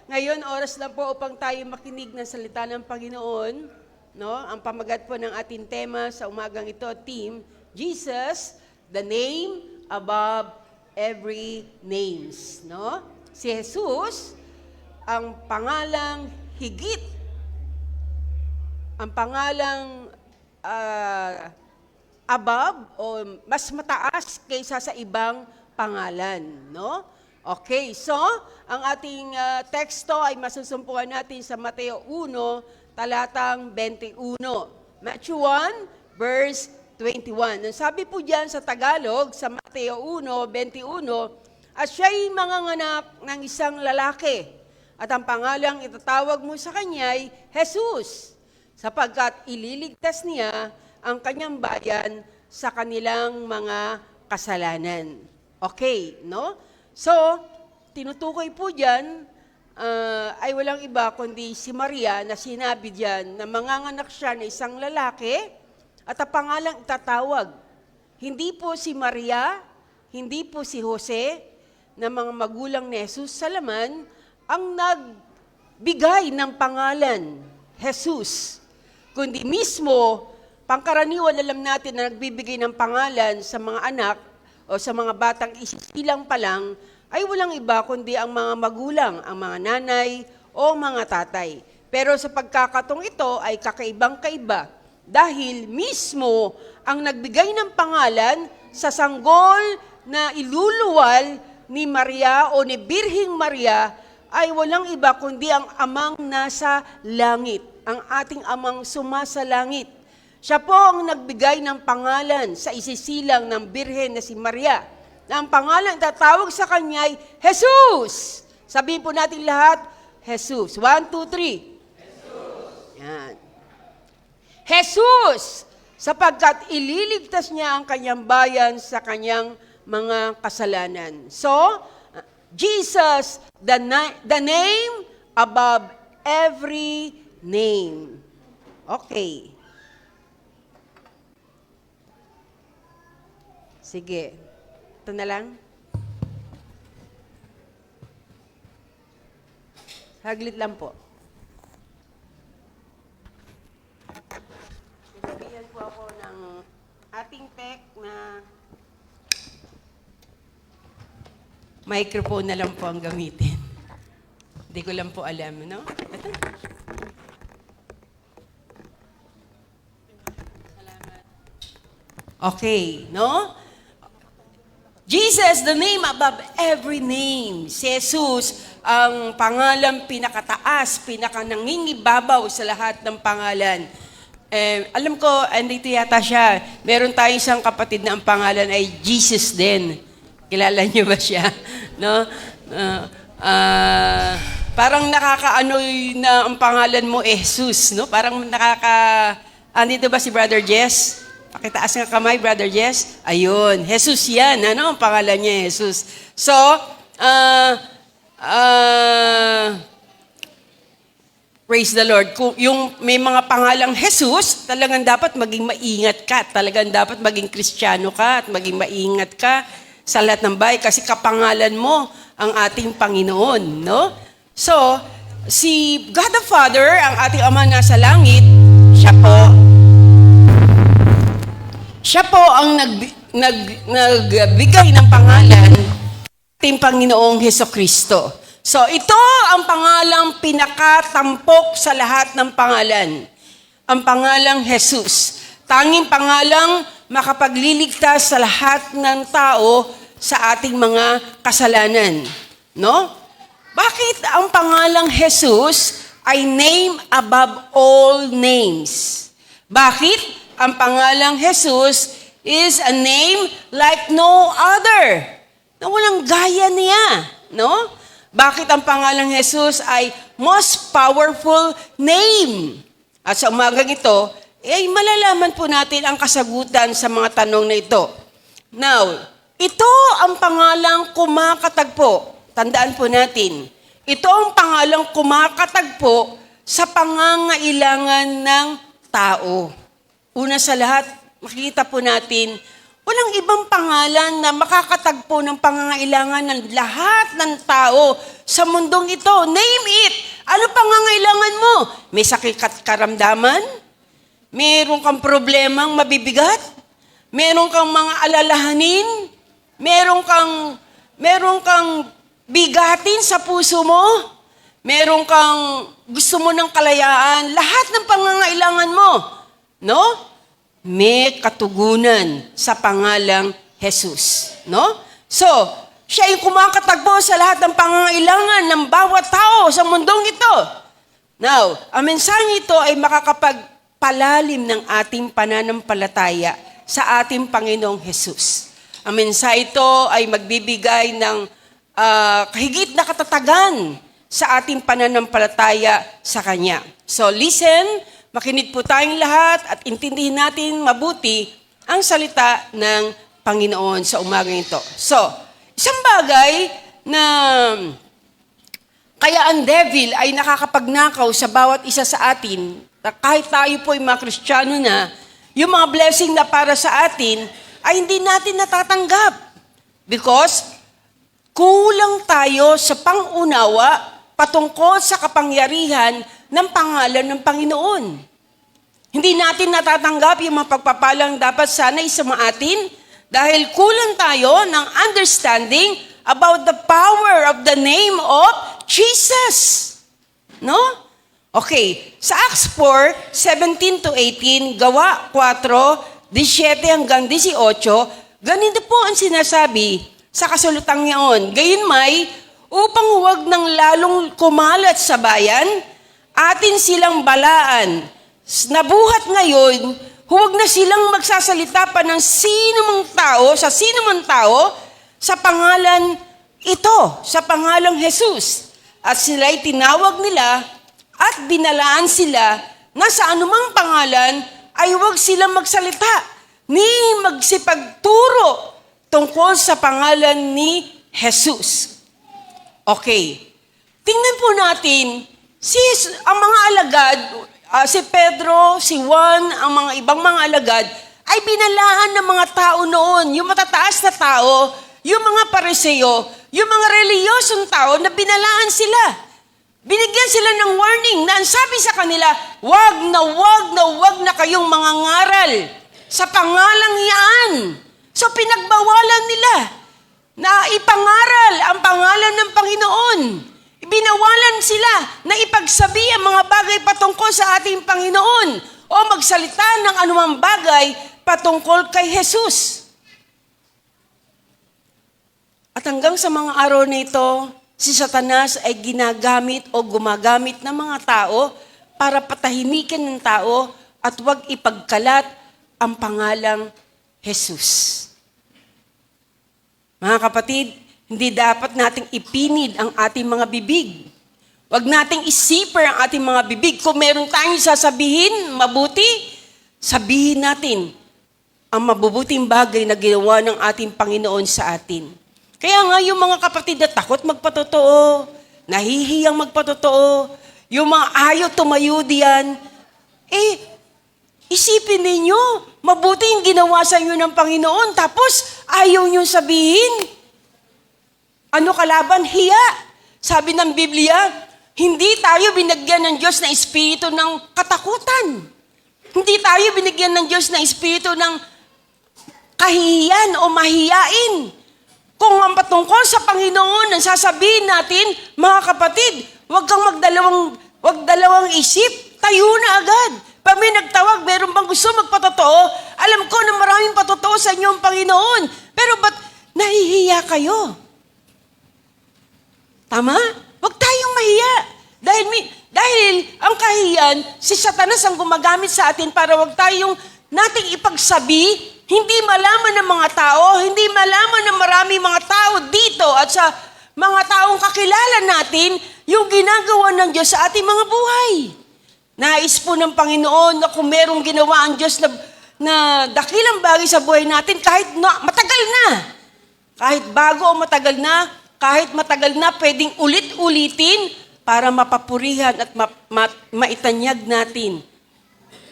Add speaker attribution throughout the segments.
Speaker 1: Ngayon, oras na po upang tayo makinig ng salita ng Panginoon. No? Ang pamagat po ng ating tema sa umagang ito, theme, Jesus, the name above every names. No? Si Jesus, ang pangalang higit, ang pangalang above o mas mataas kaysa sa ibang pangalan. No? Okay, so ang ating teksto ay masusumpungan natin sa Mateo 1, talatang 21. Matthew 1, verse 21. Ang sabi po diyan sa Tagalog, sa Mateo 1, 21, at siya'y manganganak ng isang lalaki, at ang pangalang itatawag mo sa kanya ay Jesus, sapagkat ililigtas niya ang kanyang bayan sa kanilang mga kasalanan. Okay, no? So, tinutukoy po dyan, ay walang iba kundi si Maria na sinabi dyan na manganganak siya ng isang lalaki at ang pangalang itatawag. Hindi po si Maria, hindi po si Jose na mga magulang ni Jesus sa laman ang nagbigay ng pangalan, Jesus. Kundi mismo, pangkaraniwan alam natin na nagbibigay ng pangalan sa mga anak o sa mga batang isisilang pa lang, ay walang iba kundi ang mga magulang, ang mga nanay o mga tatay. Pero sa pagkakatong ito ay kakaibang-kaiba dahil mismo ang nagbigay ng pangalan sa sanggol na iluluwal ni Maria o ni Birheng Maria ay walang iba kundi ang amang nasa langit, ang ating amang sumasalangit. Siya po ang nagbigay ng pangalan sa isisilang ng Birhen na si Maria. Na ang pangalan tatawag sa kanya ay Jesus. Sabihin po natin lahat, Jesus. 1, 2, 3. Jesus. Yan. Jesus, sapagkat ililigtas niya ang kanyang bayan sa kanyang mga kasalanan. So, Jesus, the name above every name. Okay. Sige. Ito na lang. Saglit lang po. Sabihan po ako ng ating tech na microphone na lang po ang gamitin. Hindi ko lang po alam, no? Ito. Salamat. Okay, no? Jesus, the name above every name. Si Jesus, ang pangalan pinakataas, pinakanangingibabaw sa lahat ng pangalan. Alam ko, andito yata siya. Meron tayong isang kapatid na ang pangalan ay Jesus din. Kilala niyo ba siya? No? Parang nakakaano na ang pangalan mo, Jesus. No? Parang andito ba si Brother Jess? Pakitaas nga kamay, Brother Jess. Ayun, Jesus yan. Ano ang pangalan niya, Jesus? So, praise the Lord. Kung yung may mga pangalang Jesus, talagang dapat maging maingat ka. Talagang dapat maging Kristiyano ka at maging maingat ka sa lahat ng bahay kasi kapangalan mo ang ating Panginoon. No? So, si God the Father, ang ating Ama nasa langit, siya po ang nagbigay ng pangalan ating Panginoong Hesukristo. So, ito ang pangalang pinakatampok sa lahat ng pangalan. Ang pangalang Jesus. Tanging pangalang makapagliligtas sa lahat ng tao sa ating mga kasalanan. No? Bakit ang pangalang Jesus ay name above all names? Bakit? Ang pangalang Jesus is a name like no other. Na walang gaya niya. No? Bakit ang pangalang Jesus ay most powerful name? At sa umagang ito, ay malalaman po natin ang kasagutan sa mga tanong na ito. Now, ito ang pangalang kumakatagpo. Tandaan po natin. Ito ang pangalang kumakatagpo sa pangangailangan ng tao. Una sa lahat, makikita po natin, Walang ibang pangalan na makakatagpo ng pangangailangan ng lahat ng tao sa mundong ito. Name it! Ano pangangailangan mo? May sakit at karamdaman? Meron kang problemang mabibigat? Meron kang mga alalahanin? Meron kang bigatin sa puso mo? Meron kang gusto mo ng kalayaan? Lahat ng pangangailangan mo, no? May katugunan sa pangalang Jesus, no? So, siya yung kumakatagpo sa lahat ng pangangailangan ng bawat tao sa mundong ito. Now, ang mensahe ito ay makakapagpalalim ng ating pananampalataya sa ating Panginoong Jesus. Ang mensahe ito ay magbibigay ng kahigit na katatagan sa ating pananampalataya sa Kanya. So, listen, makinig po tayong lahat at intindihin natin mabuti ang salita ng Panginoon sa umagang ito. So, isang bagay na kaya ang devil ay nakakapagnakaw sa bawat isa sa atin, na kahit tayo po ay mga Kristiyano na, yung mga blessing na para sa atin ay hindi natin natatanggap. Because kulang tayo sa pangunawa patungkol sa kapangyarihan ng pangalan ng Panginoon. Hindi natin natatanggap yung mga pagpapalang dapat sana isama atin dahil kulang tayo ng understanding about the power of the name of Jesus. No? Okay, sa Acts 4, 17 to 18, Gawa 4, 17 hanggang 18, ganito po ang sinasabi sa kasulutang yaon. Gayunmay, upang huwag ng lalong kumalat sa bayan, atin silang balaan. Nabuhat ngayon, huwag na silang magsasalita pa ng sinumang tao, sa pangalan ito, sa pangalang Jesus. At sila'y tinawag nila at binalaan sila na sa anumang pangalan ay huwag silang magsalita ni magsipagturo tungkol sa pangalan ni Jesus. Okay. Tingnan po natin, ang mga alagad, si Pedro, si Juan, ang mga ibang mga alagad, ay binalaan ng mga tao noon, yung matataas na tao, yung mga pariseo, yung mga reliyosong tao na binalaan sila. Binigyan sila ng warning na ang sabi sa kanila, wag na kayong mga ngaral sa pangalang iyan. So pinagbawalan nila na ipangaral ang pangalan ng Panginoon. Binawalan sila na ipagsabi ang mga bagay patungkol sa ating Panginoon o magsalita ng anumang bagay patungkol kay Jesus. At hanggang sa mga araw na ito, si Satanas ay ginagamit o gumagamit ng mga tao para patahimikin ng tao at huwag ipagkalat ang pangalang Jesus. Mga kapatid, hindi dapat nating ipinid ang ating mga bibig. Huwag nating isiper ang ating mga bibig. Kung meron tayong sasabihin, mabuti, sabihin natin ang mabubuting bagay na ginawa ng ating Panginoon sa atin. Kaya nga yung mga kapatid na takot magpatotoo, nahihiyang magpatotoo, yung mga ayaw tumayo diyan, isipin ninyo, mabuti yung ginawa sa inyo ng Panginoon, tapos ayaw nyo sabihin. Ano kalaban? Hiya. Sabi ng Biblia, hindi tayo binigyan ng Diyos na espiritu ng katakutan. Hindi tayo binigyan ng Diyos na espiritu ng kahihiyan o mahiyain. Kung ang patungkol sa Panginoon ang sasabihin natin, mga kapatid, huwag dalawang isip, tayo na agad. Pag may nagtawag, meron bang gusto magpatotoo? Alam ko na maraming patotoo sa inyong Panginoon. Pero ba't nahihiya kayo? Tama? Huwag tayong mahiya. Dahil ang kahiyan, si Satanas ang gumagamit sa atin para huwag tayong nating ipagsabi, hindi malaman ng mga tao, hindi malaman ng marami mga tao dito at sa mga taong kakilala natin yung ginagawa ng Diyos sa ating mga buhay. Nais po ng Panginoon na kung merong ginawa ang Diyos na dakilang bagay sa buhay natin, kahit matagal na, kahit bago o matagal na, kahit matagal na, pwedeng ulit-ulitin para mapapurihan at maitanyag natin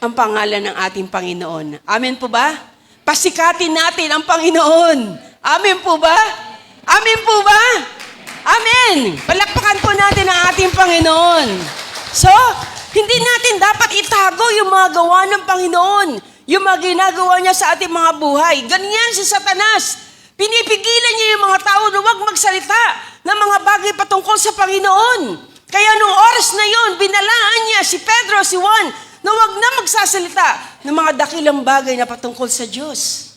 Speaker 1: ang pangalan ng ating Panginoon. Amen po ba? Pasikatin natin ang Panginoon. Amen po ba? Amen po ba? Amen! Palakpakan po natin ang ating Panginoon. So, hindi natin dapat itago yung mga gawa ng Panginoon, yung mga ginagawa niya sa ating mga buhay. Ganyan si Satanas. Pinipigilan niya yung mga tao na huwag magsalita ng mga bagay patungkol sa Panginoon. Kaya nung oras na yon, binalaan niya si Pedro, si Juan, na huwag na magsasalita ng mga dakilang bagay na patungkol sa Diyos.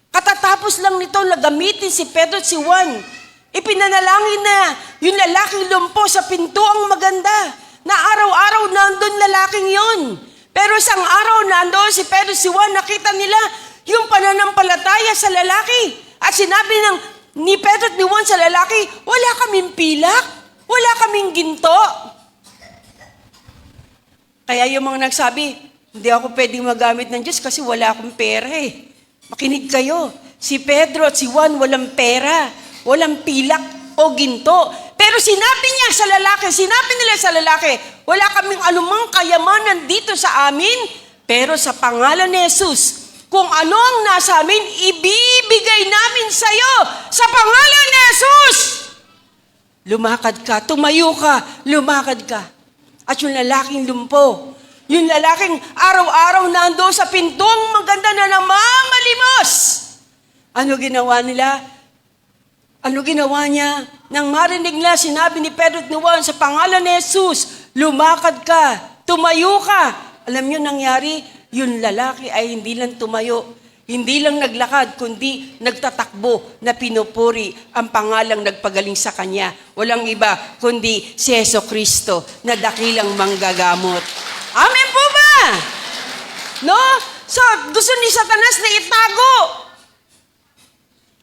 Speaker 1: Katatapos lang nito na gamitin si Pedro at si Juan, ipinanalangin na yung lalaking lumpo sa pintuang maganda, na araw-araw nandun lalaking yon. Pero isang araw nandoon si Pedro si Juan, nakita nila yung pananampalataya sa lalaki. At sinabi ni Pedro at ni Juan sa lalaki, wala kaming pilak, wala kaming ginto. Kaya yung mga nagsabi, hindi ako pwedeng magamit ng Diyos kasi wala akong pera eh. Makinig kayo, si Pedro at si Juan walang pera, walang pilak o ginto. Pero sinabi nila sa lalaki, wala kaming anumang kayamanan dito sa amin, pero sa pangalan ni Jesus, kung ano ang nasa amin, ibibigay namin sa iyo sa pangalan ni Jesus. Lumakad ka, tumayo ka, lumakad ka. At yung lalaking lumpo, yung lalaking araw-araw nando sa pintong maganda na namamalimos. Ano ginawa nila? Ano ginawa niya? Nang marinig nila, sinabi ni Pedro at ni Juan, sa pangalan ni Jesus, lumakad ka, tumayo ka. Alam niyo nangyari, yung lalaki ay hindi lang tumayo, hindi lang naglakad, kundi nagtatakbo na pinupuri ang pangalang nagpagaling sa kanya. Walang iba, kundi si Jesucristo na dakilang manggagamot. Amen po ba? No? So, gusto ni Satanas na itago.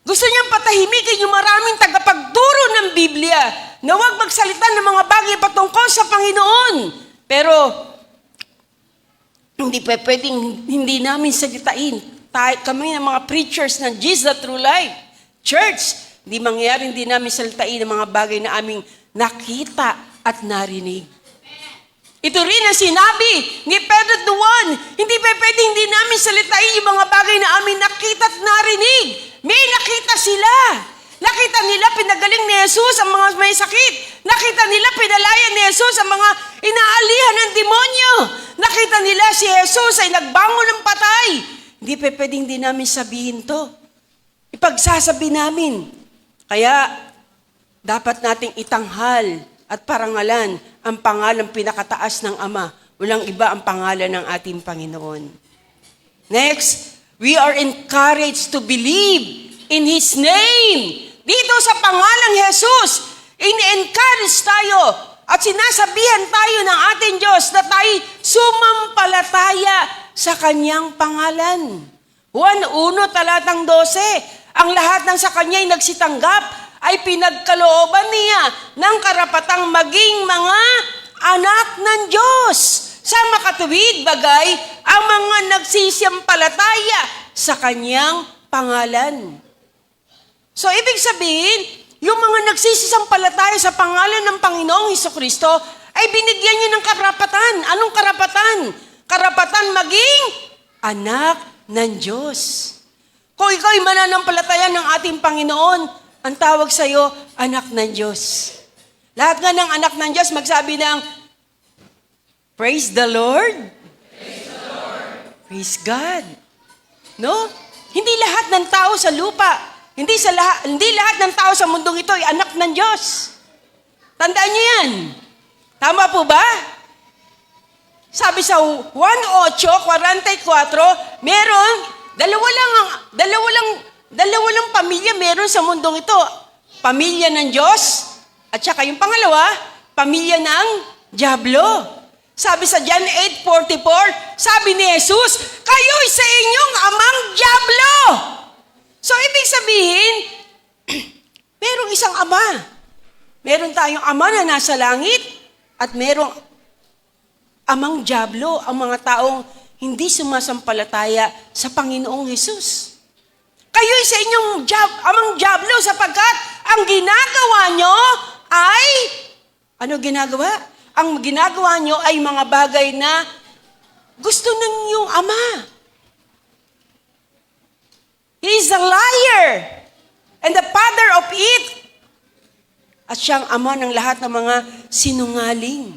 Speaker 1: Gusto niyang patahimikin yung maraming tagapagturo ng Biblia na huwag magsalita ng mga bagay patungkol sa Panginoon. Pero, hindi pa pwedeng hindi namin salitain. Kami ng mga preachers ng Jesus the True Life Church, hindi mangyayari hindi namin salitain ng mga bagay na aming nakita at narinig. Ito rin ang sinabi ni Pedro at Juan, hindi pa pwedeng hindi namin salitain yung mga bagay na aming nakita at narinig. May nakita sila. Nakita nila pinagaling ni Jesus ang mga may sakit. Nakita nila pinalaya ni Jesus ang mga inaalihan ng demonyo. Nakita nila si Jesus ay nagbangon ng patay. Hindi pa pwedeng din namin sabihin to. Ipagsasabi namin. Kaya dapat nating itanghal at parangalan ang pangalang pinakataas ng Ama. Walang iba ang pangalan ng ating Panginoon. Next, we are encouraged to believe in His name. Dito sa pangalang Jesus, in-encourage tayo at sinasabihan tayo ng ating Diyos na tayo sumampalataya sa Kanyang pangalan. Juan 1:12, ang lahat ng sa Kanya'y nagsitanggap ay pinagkalooban niya ng karapatang maging mga anak ng Diyos. Sa makatuwid bagay, ang mga nagsisiyampalataya sa Kanyang pangalan. So, ibig sabihin, yung mga nagsisisampalataya sa pangalan ng Panginoong Hesukristo ay binigyan niya ng karapatan. Anong karapatan? Karapatan maging anak ng Diyos. Kung ikaw ay mananampalataya ng ating Panginoon, ang tawag sa iyo, anak ng Diyos. Lahat nga ng anak ng Diyos magsabi ng, Praise the Lord. Praise the Lord. Praise God. No? Hindi lahat ng tao sa lupa, hindi lahat ng tao sa mundong ito ay anak ng Diyos. Tandaan niyo yan. Tama po ba? Sabi sa 1:44, meron, dalawa lang pamilya meron sa mundong ito. Pamilya ng Diyos, at saka yung pangalawa, pamilya ng Diablo. Sabi sa John 8:44, sabi ni Jesus, kayo'y sa inyong amang Diablo. So, ibig sabihin, merong isang ama. Meron tayong ama na nasa langit at merong amang Diablo, ang mga taong hindi sumasampalataya sa Panginoong Jesus. Kayo'y sa inyong amang Diablo sapagkat ang ginagawa nyo ay, ano ginagawa? Ang ginagawa nyo ay mga bagay na gusto ng iyong ama. He is a liar and the father of it. At siyang ama ng lahat ng mga sinungaling.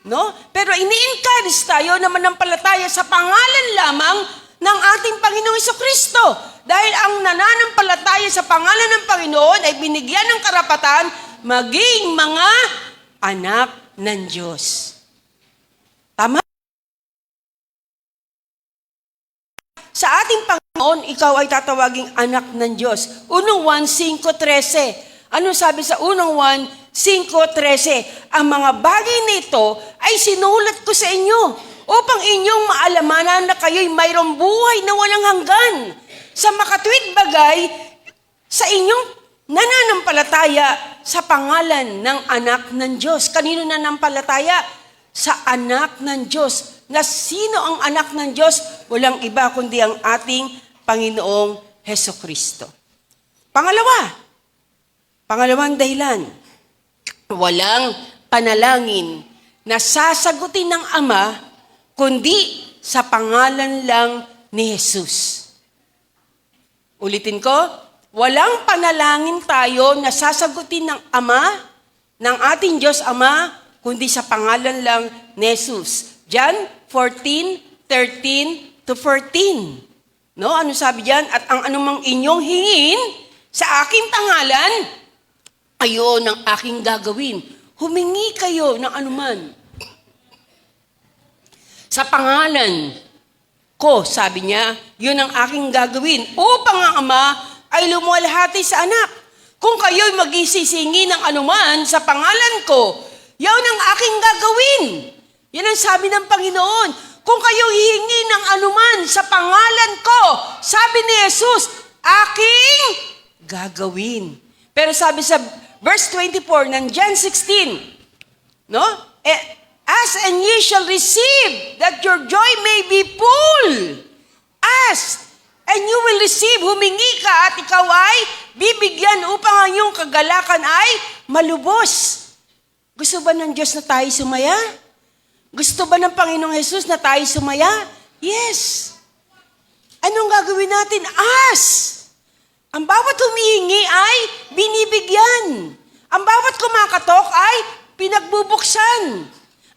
Speaker 1: No? Pero ini-encourage tayo na manampalataya sa pangalan lamang ng ating Panginoong Jesucristo. Dahil ang nananampalataya sa pangalan ng Panginoon ay binigyan ng karapatan maging mga anak ng Diyos. Tama? Sa ating Panginoon, ikaw ay tatawaging anak ng Diyos. 1:5-13. Ano sabi sa 1:5-13? Ang mga bagay nito ay sinulat ko sa inyo upang inyong maalamanan na kayo'y mayroong buhay na walang hanggan. Sa makatwid bagay, sa inyong nananampalataya sa pangalan ng anak ng Diyos. Kanino nananampalataya? Sa anak ng Diyos. Na sino ang anak ng Diyos? Walang iba kundi ang ating Panginoong Hesukristo. Pangalawang dahilan, walang panalangin na sasagutin ng Ama kundi sa pangalan lang ni Jesus. Ulitin ko, walang panalangin tayo na sasagutin ng Ama, ng ating Diyos Ama, kundi sa pangalan lang ni Jesus. John 14:13-14. No, ano sabi diyan? At ang anumang inyong hingin sa aking pangalan, ayon ang aking gagawin. Humingi kayo ng anuman. Sa pangalan ko, sabi niya, yun ang aking gagawin upang ang Ama ay lumuwalhati sa anak. Kung kayo'y magsisingi ng anuman sa pangalan ko, yun ang aking gagawin. Yan ang sabi ng Panginoon. Kung kayo hihingi ng anuman sa pangalan ko, sabi ni Jesus, aking gagawin. Pero sabi sa verse 24 ng John 16, no? Ask and ye shall receive, that your joy may be full. Ask, and you will receive. Humingi ka at ikaw ay bibigyan upang ang iyong kagalakan ay malubos. Gusto ba ng Diyos na tayo sumaya? Gusto ba ng Panginoong Jesus na tayo sumaya? Yes. Anong gagawin natin? Ask. Ang bawat humihingi ay binibigyan. Ang bawat kumakatok ay pinagbubuksan.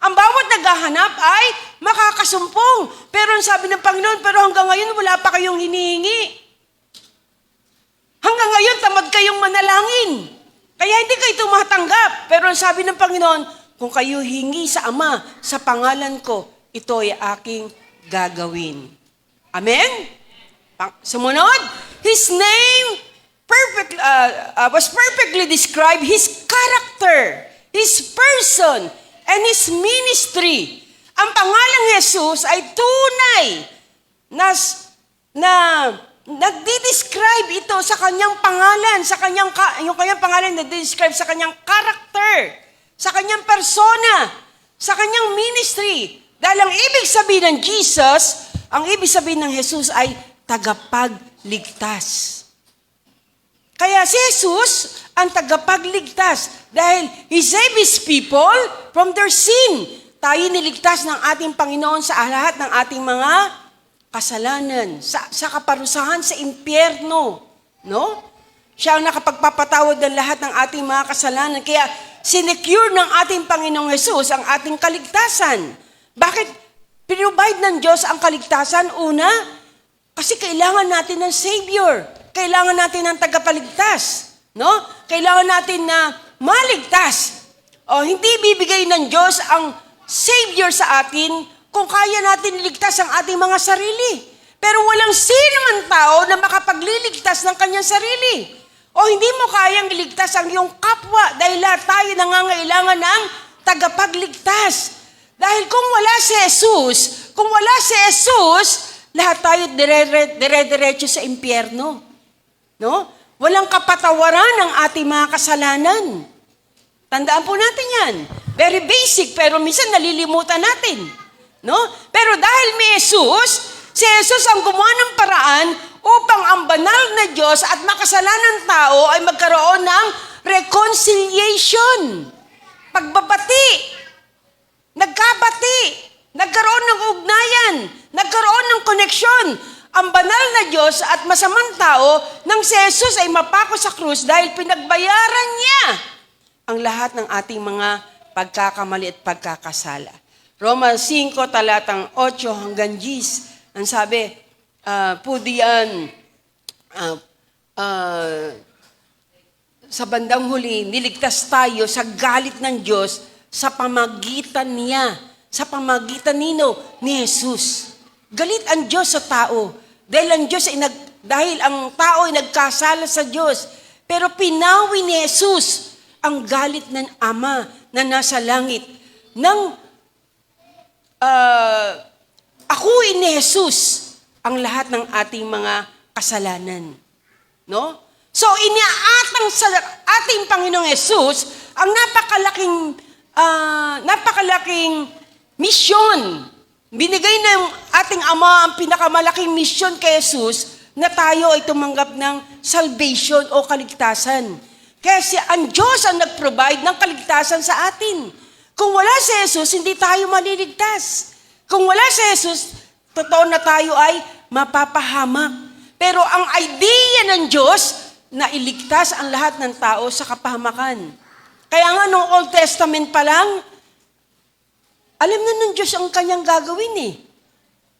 Speaker 1: Ang bawat naghahanap ay makakasumpong. Pero ang sabi ng Panginoon, pero hanggang ngayon wala pa kayong hinihingi. Hanggang ngayon tamad kayong manalangin. Kaya hindi kayo tumatanggap. Pero ang sabi ng Panginoon, kung kayo hingi sa Ama, sa pangalan ko, ito ay aking gagawin. Amen? Sumunod, His name was perfectly described, His character, His person, and His ministry. Ang pangalang Jesus ay tunay na nagdi-describe ito sa kanyang pangalan, yung kanyang pangalan nagdi-describe sa kanyang character, sa kanyang persona, sa kanyang ministry. Dahil ang ibig sabihin ng Jesus, ang ibig sabihin ng Jesus ay tagapagligtas. Kaya si Jesus ang tagapagligtas dahil He saved His people from their sin. Tayo niligtas ng ating Panginoon sa lahat ng ating mga kasalanan, sa kaparusahan sa impyerno. No? Siya ang nakapagpapatawad ng lahat ng ating mga kasalanan. Kaya sinecure ng ating Panginoong Jesus ang ating kaligtasan. Bakit pinrovide ng Diyos ang kaligtasan? Una, kasi kailangan natin ng Savior. Kailangan natin ng tagapaligtas. No? Kailangan natin na maligtas. O hindi bibigay ng Diyos ang Savior sa atin kung kaya natin iligtas ang ating mga sarili. Pero walang sino man tao na makapagliligtas ng kanyang sarili. O hindi mo kayang iligtas ang iyong kapwa dahil lahat tayo nangangailangan ng tagapagligtas. Dahil kung wala si Jesus, lahat tayo dire-diretso sa impyerno. No? Walang kapatawaran ng ating mga kasalanan. Tandaan po natin yan. Very basic, pero minsan nalilimutan natin. No? Pero dahil may Jesus, si Jesus ang gumawa ng paraan upang ang banal na Diyos at makasalanang tao ay magkaroon ng reconciliation. Pagbabati. Nagkabati. Nagkaroon ng ugnayan. Nagkaroon ng koneksyon. ang banal na Diyos at masamang tao nang si Jesus ay mapako sa krus dahil pinagbayaran niya ang lahat ng ating mga pagkakamali at pagkakasala. Romans 5, talatang 8 hanggang 10, ang sabi, pudian, sa bandang huli, niligtas tayo sa galit ng Diyos sa pamagitan niya. Sa pamagitan nino, ni Jesus. Galit ang Diyos sa tao. Dahil ang tao ay nagkasala sa Diyos. Pero pinawi ni Jesus ang galit ng Ama na nasa langit. Nang akuin ni Jesus ang lahat ng ating mga kasalanan. No? So, iniaatang sa ating Panginoong Jesus ang napakalaking misyon. Binigay ng ating Ama ang pinakamalaking misyon kay Jesus na tayo ay tumanggap ng salvation o kaligtasan. Kasi ang Diyos ang nag-provide ng kaligtasan sa atin. Kung wala si Jesus, hindi tayo maliligtas. Kung wala si Jesus, totoo na tayo ay mapapahamak. Pero ang idea ng Diyos na iligtas ang lahat ng tao sa kapahamakan. Kaya nga noong Old Testament pa lang, alam na ng Diyos ang kanyang gagawin eh.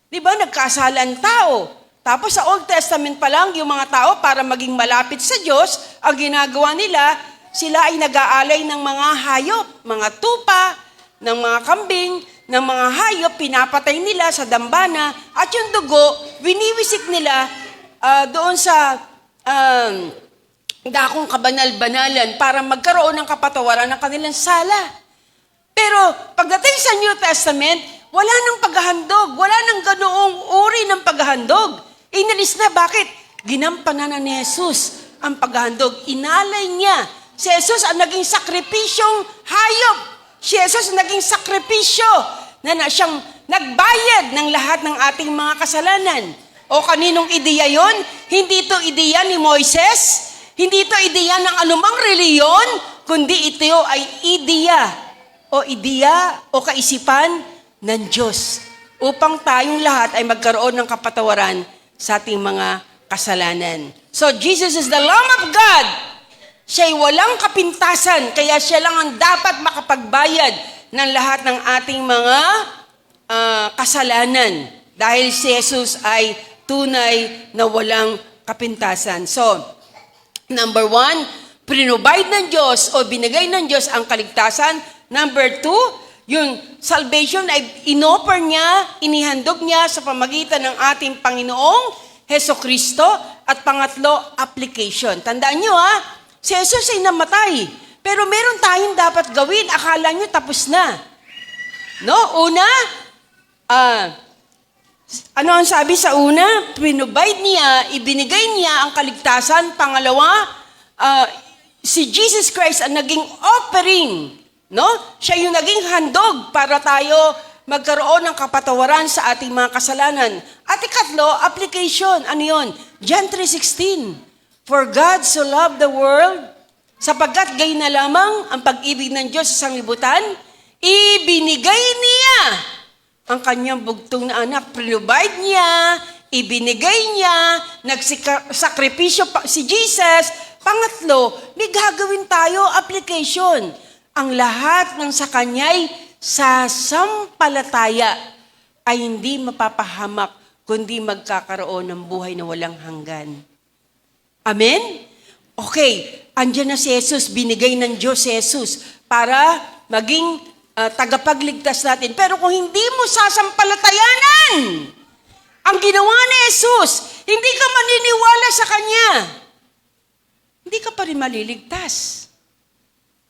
Speaker 1: Di ba? Nagkasala ang tao. Tapos sa Old Testament pa lang, yung mga tao para maging malapit sa Diyos, ang ginagawa nila, sila ay nag-aalay ng mga hayop, mga tupa, ng mga kambing, ng mga hayop, pinapatay nila sa dambana, at yung dugo, winiwisik nila doon sa dakong kabanal-banalan para magkaroon ng kapatawaran ng kanilang sala. Pero pagdating sa New Testament, wala nang paghahandog, wala nang ganoong uri ng paghahandog. Inalis na, bakit? Ginampanan na ni Jesus ang paghahandog. Inalay niya. Si Jesus ang naging sakripisyong hayop. Si Jesus ang naging sakripisyo na siyang nagbayad ng lahat ng ating mga kasalanan. O kaninong ideya yon? Hindi ito ideya ni Moises, hindi ito ideya ng anumang reliyon, kundi ito ay ideya o kaisipan ng Diyos upang tayong lahat ay magkaroon ng kapatawaran sa ating mga kasalanan. So, Jesus is the Lamb of God. Siya'y walang kapintasan, kaya siya lang ang dapat makapagbayad ng lahat ng ating mga kasalanan. Dahil si Jesus ay tunay na walang kapintasan. So, number 1, prinobide ng Diyos o binigay ng Diyos ang kaligtasan. Number 2, yung salvation ay inoffer niya, inihandog niya sa pamagitan ng ating Panginoong Hesukristo. At pangatlo, application. Tandaan niyo si Jesus ay namatay. Pero meron tayong dapat gawin. Akala niyo tapos na. No? Una, ano ang sabi sa una? Prinobide niya, ibinigay niya ang kaligtasan. Pangalawa, si Jesus Christ ang naging offering. No? Siya yung naging handog para tayo magkaroon ng kapatawaran sa ating mga kasalanan. At ikatlo, application. Ano yun? John 3:16. For God so loved the world, sapagkat gayon na lamang ang pag-ibig ng Diyos sa sanglibutan, ibinigay niya ang kanyang bugtong na anak. Provide niya, ibinigay niya, nagsakripisyo si Jesus. Pangatlo, may gagawin tayo, application. Ang lahat ng sa kanya'y sasampalataya ay hindi mapapahamak, kundi magkakaroon ng buhay na walang hanggan. Amen? Okay, andyan na si Jesus, binigay ng Diyos si Jesus para maging tagapagligtas natin. Pero kung hindi mo sasampalatayanan ang ginawa ni Jesus, hindi ka maniniwala sa Kanya, hindi ka pa rin maliligtas.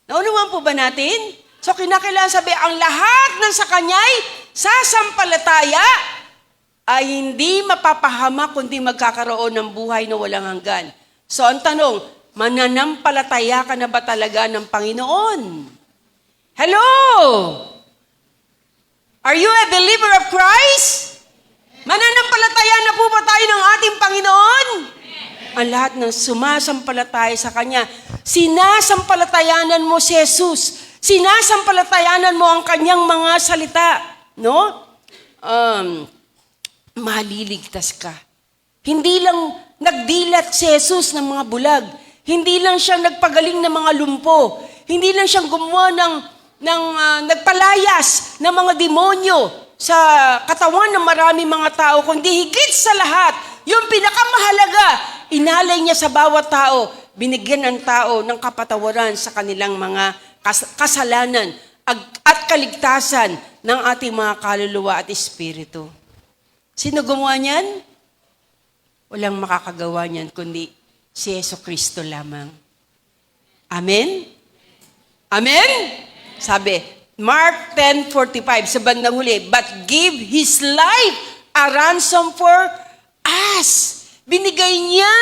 Speaker 1: Naunawaan po ba natin? So kinakailangan sabi, ang lahat ng sa Kanya'y sasampalataya ay hindi mapapahamak kundi magkakaroon ng buhay na walang hanggan. So ang tanong, mananampalataya ka na ba talaga ng Panginoon? Hello? Are you a believer of Christ? Mananampalataya na po ba tayo ng ating Panginoon? Ang lahat ng sumasampalataya sa Kanya, sinasampalatayanan mo si Jesus. Sinasampalatayanan mo ang Kanyang mga salita. No? Maliligtas ka. Hindi lang nagdilat si Jesus ng mga bulag. Hindi lang siya nagpagaling ng mga lumpo. Hindi lang siyang gumawa nagpalayas ng mga demonyo sa katawan ng marami mga tao, kundi higit sa lahat, yung pinakamahalaga, inalay niya sa bawat tao, binigyan ng tao ng kapatawaran sa kanilang mga kasalanan at kaligtasan ng ating mga kaluluwa at espiritu. Sino gumawa niyan? Walang makakagawa niyan kundi si Jesucristo lamang. Amen? Amen? Sabi, Mark 10:45 sa bandang huli, but give His life a ransom for us. Binigay niya,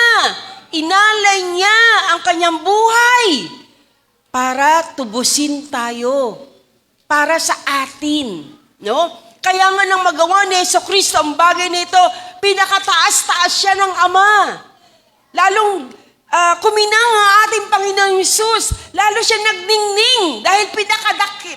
Speaker 1: inalay niya ang kanyang buhay para tubusin tayo, para sa atin. No? Kaya nga nang magawa ni Jesucristo ang bagay na ito, pinakataas-taas siya ng Ama. Lalong kuminang ang ating Panginoong Hesus, lalo siya nagningning dahil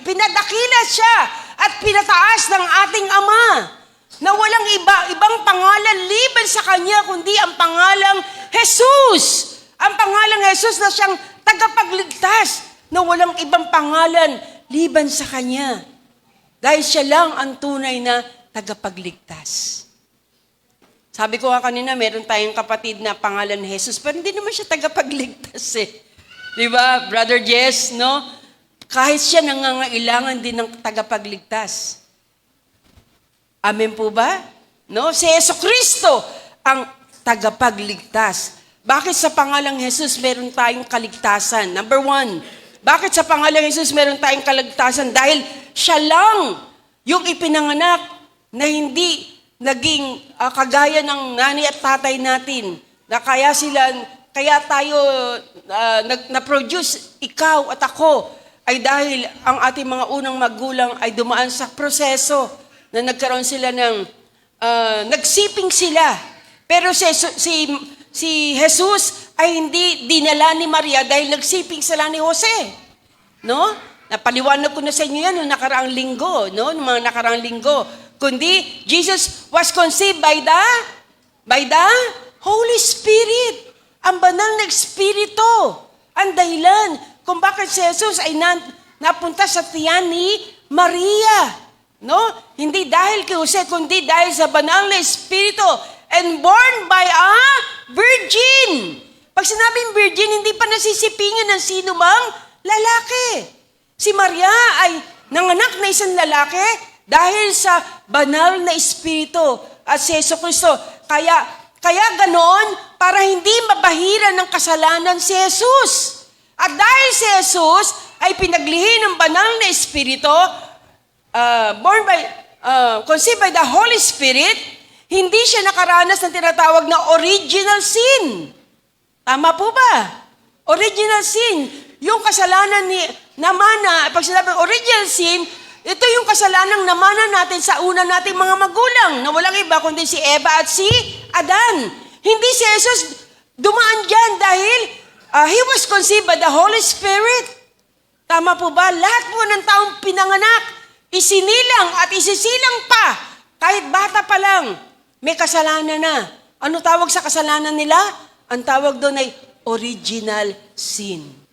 Speaker 1: pinadakila siya at pinataas ng ating Ama na walang ibang pangalan liban sa Kanya kundi ang pangalang Jesus. Ang pangalang Jesus na siyang tagapagligtas na walang ibang pangalan liban sa Kanya. Dahil siya lang ang tunay na tagapagligtas. Sabi ko nga kanina, meron tayong kapatid na pangalan ni Jesus, pero hindi naman siya tagapagligtas eh. Di ba, Brother Jess, no? Kahit siya nangangailangan din ng tagapagligtas. Amen po ba? No? Si Jesucristo ang tagapagligtas. Bakit sa pangalang Jesus meron tayong kaligtasan? Number 1, bakit sa pangalang Jesus meron tayong kaligtasan? Dahil siya lang yung ipinanganak na hindi naging kagaya ng nanay at tatay natin, na kaya tayo na-produce, ikaw at ako, ay dahil ang ating mga unang magulang ay dumaan sa proseso na nagkaroon sila ng, nagsiping sila. Pero si Jesus ay hindi dinala ni Maria dahil nagsiping sila ni Jose. No? Napaliwanag ko na sa inyo yan noong nakaraang linggo, no? Noong mga nakaraang linggo. Kundi, Jesus was conceived by the Holy Spirit. Ang banal na Espiritu. Ang dahilan kung bakit si Jesus ay napunta sa tiyan ni Maria. No? Hindi dahil kay Jose, kundi dahil sa banal na Espiritu. And born by a virgin. Pag sinabing virgin, hindi pa nasisipingan ng sino mang lalaki. Si Maria ay nanganak na isang lalaki dahil sa banal na Espiritu at si Jesucristo. Kaya ganoon, para hindi mabahiran ng kasalanan si Jesus. At dahil si Jesus ay pinaglihi ng banal na Espiritu, conceived by the Holy Spirit, hindi siya nakaranas ng tinatawag na original sin. Tama po ba? Original sin. Yung kasalanan pag sinabing original sin, ito yung kasalanang namana natin sa una nating mga magulang na walang iba kundi si Eva at si Adan. Hindi si Jesus dumaan dyan dahil He was conceived by the Holy Spirit. Tama po ba? Lahat po ng taong pinanganak, isinilang at isisilang pa. Kahit bata pa lang, may kasalanan na. Ano tawag sa kasalanan nila? Ang tawag doon ay original sin.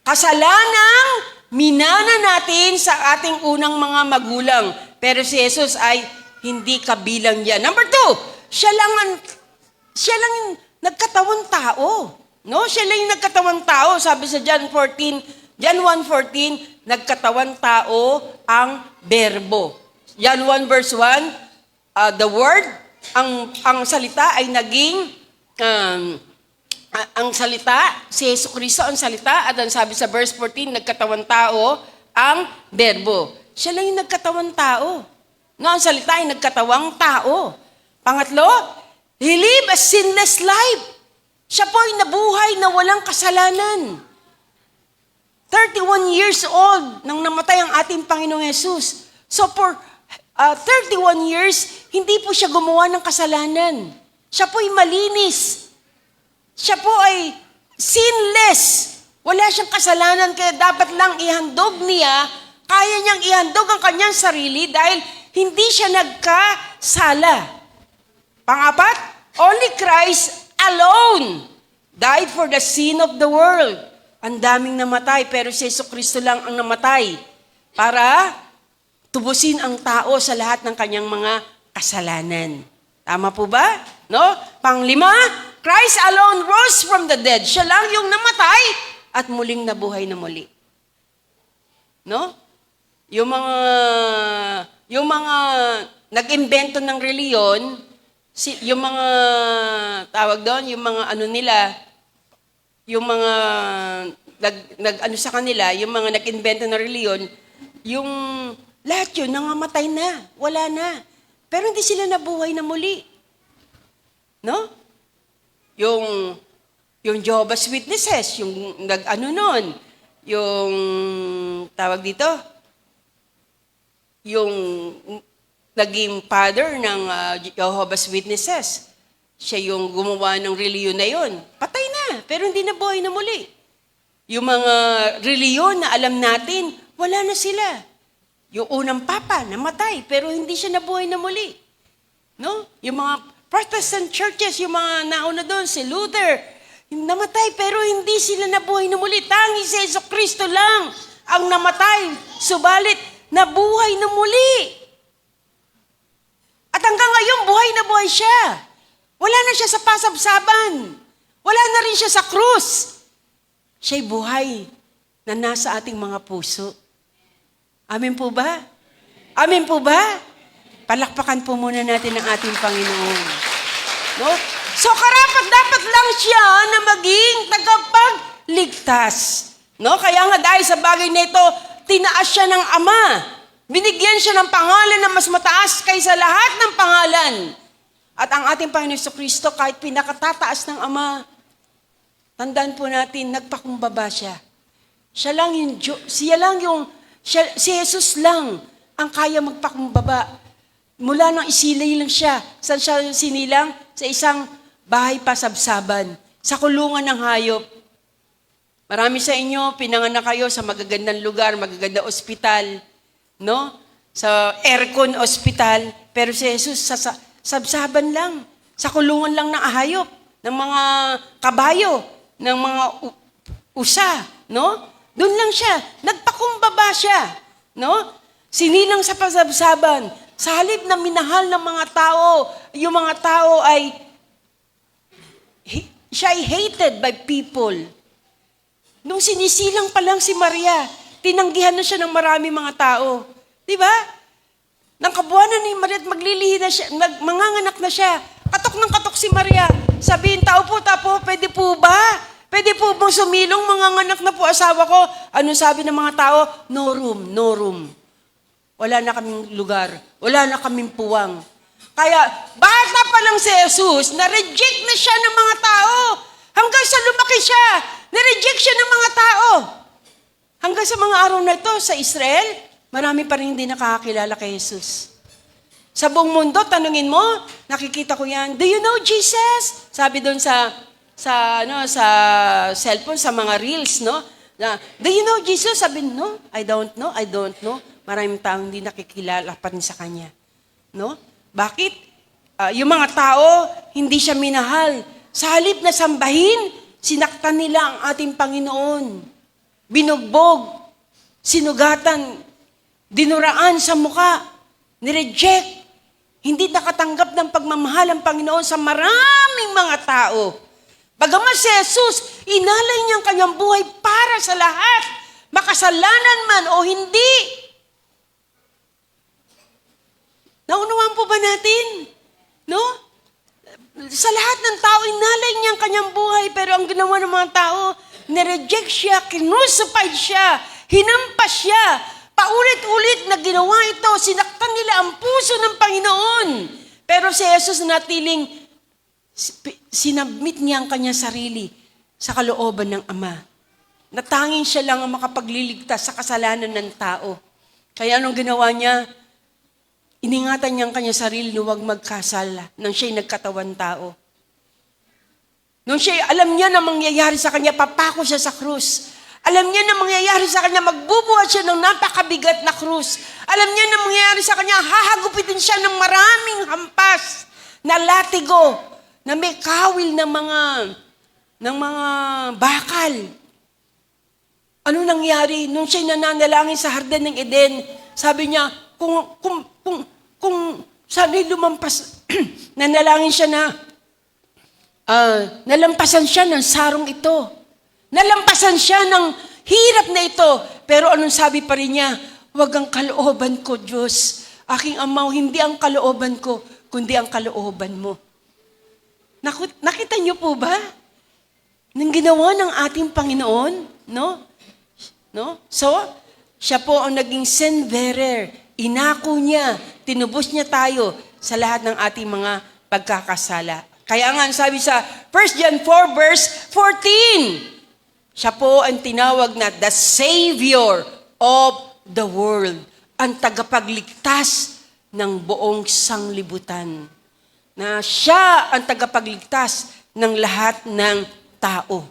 Speaker 1: Kasalanang minana natin sa ating unang mga magulang. Pero si Jesus ay hindi kabilang yan. Number 2, siya lang yung nagkatawang tao. No? Siya lang yung nagkatawang tao. Sabi sa John 1:14, nagkatawang tao ang berbo. John 1 verse 1, the word, ang salita ay naging ang salita, si Jesucristo ang salita, at ang sabi sa verse 14, nagkatawang tao ang berbo. Siya lang yung nagkatawang tao. No, ang salita ay nagkatawang tao. Pangatlo, He lived a sinless life. Siya po ay nabuhay na walang kasalanan. 31 years old nang namatay ang ating Panginoong Jesus. So for 31 years, hindi po siya gumawa ng kasalanan. Siya po ay malinis. Siya po ay sinless. Wala siyang kasalanan, kaya dapat lang ihandog niya, kaya niyang ihandog ang kanyang sarili dahil hindi siya nagkasala. Pang-apat, Only Christ alone died for the sin of the world. Ang daming namatay, pero si Jesucristo lang ang namatay para tubusin ang tao sa lahat ng kanyang mga kasalanan. Tama po ba? No? Panglima, Christ alone rose from the dead. Siya lang yung namatay at muling nabuhay na muli. No? Yung mga nag-imbento ng reliyon, yung mga tawag doon, yung mga ano nila, yung mga nag-ano sa kanila, yung mga nag-imbento ng reliyon, yung lahat yun nangamatay na, wala na. Pero hindi sila nabuhay na muli. No? Yung Jehovah's Witnesses, yung nag-ano nun, yung tawag dito, yung naging father ng Jehovah's Witnesses. Siya yung gumawa ng reliyon na yun. Patay na, pero hindi na buhay na muli. Yung mga reliyon na alam natin, wala na sila. Yung unang papa, namatay, pero hindi siya nabuhay na muli. No? Yung mga Protestant churches, yung mga nauna doon, si Luther, namatay, pero hindi sila nabuhay na muli. Tanging si Jesucristo lang ang namatay, subalit nabuhay na muli. At hanggang ngayon, buhay na buhay siya. Wala na siya sa pasabsaban. Wala na rin siya sa krus. Siya'y buhay na nasa ating mga puso. Amen po ba? Amen po ba? Palakpakan po muna natin ang ating Panginoon. No? So, karapat-dapat lang siya na maging tagapagligtas. No? Kaya nga dahil sa bagay na ito, tinaas siya ng Ama. Binigyan siya ng pangalan na mas mataas kaysa lahat ng pangalan. At ang ating Panginoon Jesucristo, kahit pinakatataas ng Ama, tandaan po natin, nagpakumbaba siya. Si Jesus lang ang kaya magpakumbaba. Mula nang isilay lang siya. Saan siya sinilang? Sa isang bahay pasabsaban. Sa kulungan ng hayop. Marami sa inyo, pinanganak kayo sa magagandang lugar, magagandang ospital. No? Sa aircon ospital. Pero si Jesus, sa sabsaban lang. Sa kulungan lang ng hayop. Ng mga kabayo. Ng mga usa. No? Doon lang siya. Nagpakumbaba siya. No? Sinilang sa pasabsaban. Sa halip na minahal ng mga tao, yung mga tao ay, siya ay hated by people. Nung sinisilang pa lang si Maria, tinanggihan na siya ng marami mga tao. Di ba? Nang kabuanan ni Maria at maglilihi na siya, manganganak na siya. Katok ng katok si Maria. Sabihin, tao po, pwede po ba? Pwede po bang sumilong, manganganak na po asawa ko? Ano sabi ng mga tao? No room, no room. Wala na kaming lugar. Wala na kaming puwang. Kaya, bata pa lang si Jesus, na-reject na siya ng mga tao. Hanggang sa lumaki siya, na-reject siya ng mga tao. Hanggang sa mga araw na ito, sa Israel, marami pa rin hindi nakakakilala kay Jesus. Sa buong mundo, tanungin mo, nakikita ko yan, do you know Jesus? Sabi doon sa cellphone, sa mga reels, no? Do you know Jesus? Sabi, no, I don't know. Maraming taong hindi nakikilala pa rin sa Kanya. No? Bakit? Yung mga tao, hindi siya minahal. Sa halip na sambahin, sinaktan nila ang ating Panginoon. Binugbog, sinugatan, dinuraan sa muka, nireject. Hindi nakatanggap ng pagmamahal ang Panginoon sa maraming mga tao. Bagaman si Jesus, inalay niyang kanyang buhay para sa lahat, makasalanan man o hindi. Naunawaan po ba natin? No? Sa lahat ng tao, inalay niya ang kanyang buhay, pero ang ginawa ng mga tao, nireject siya, kinrucified siya, hinampas siya, paulit-ulit na ginawa ito, sinaktan nila ang puso ng Panginoon. Pero si Jesus natiling, sinabmit niya ang kanyang sarili sa kalooban ng Ama. Natanging siya lang ang makapagliligtas sa kasalanan ng tao. Kaya anong ginawa niya? Iningatan niya ang kanyang sarili na huwag magkasala nang siya'y nagkatawan tao. Nung alam niya na mangyayari sa kanya, papako siya sa krus. Alam niya na mangyayari sa kanya, magbubuhat siya ng napakabigat na krus. Alam niya na mangyayari sa kanya, hahagupitin siya ng maraming hampas na latigo. na may kawil ng mga bakal. Ano nangyari? Nung siya'y nananalangin sa Hardin ng Eden, sabi niya, kung sana'y lumampas, nanalangin siya na, nalampasan siya ng sarong ito. Nalampasan siya ng hirap na ito. Pero anong sabi pa rin niya? Huwag ang kalooban ko, Diyos. Aking Ama, hindi ang kalooban ko, kundi ang kalooban mo. Nakita niyo po ba? Nang ginawa ng ating Panginoon, no? So, siya po ang naging sin bearer. Inako niya, tinubos niya tayo sa lahat ng ating mga pagkakasala. Kaya nga, sabi sa 1 John 4 verse 14, siya po ang tinawag na the Savior of the world, ang tagapagligtas ng buong sanglibutan. Na siya ang tagapagligtas ng lahat ng tao.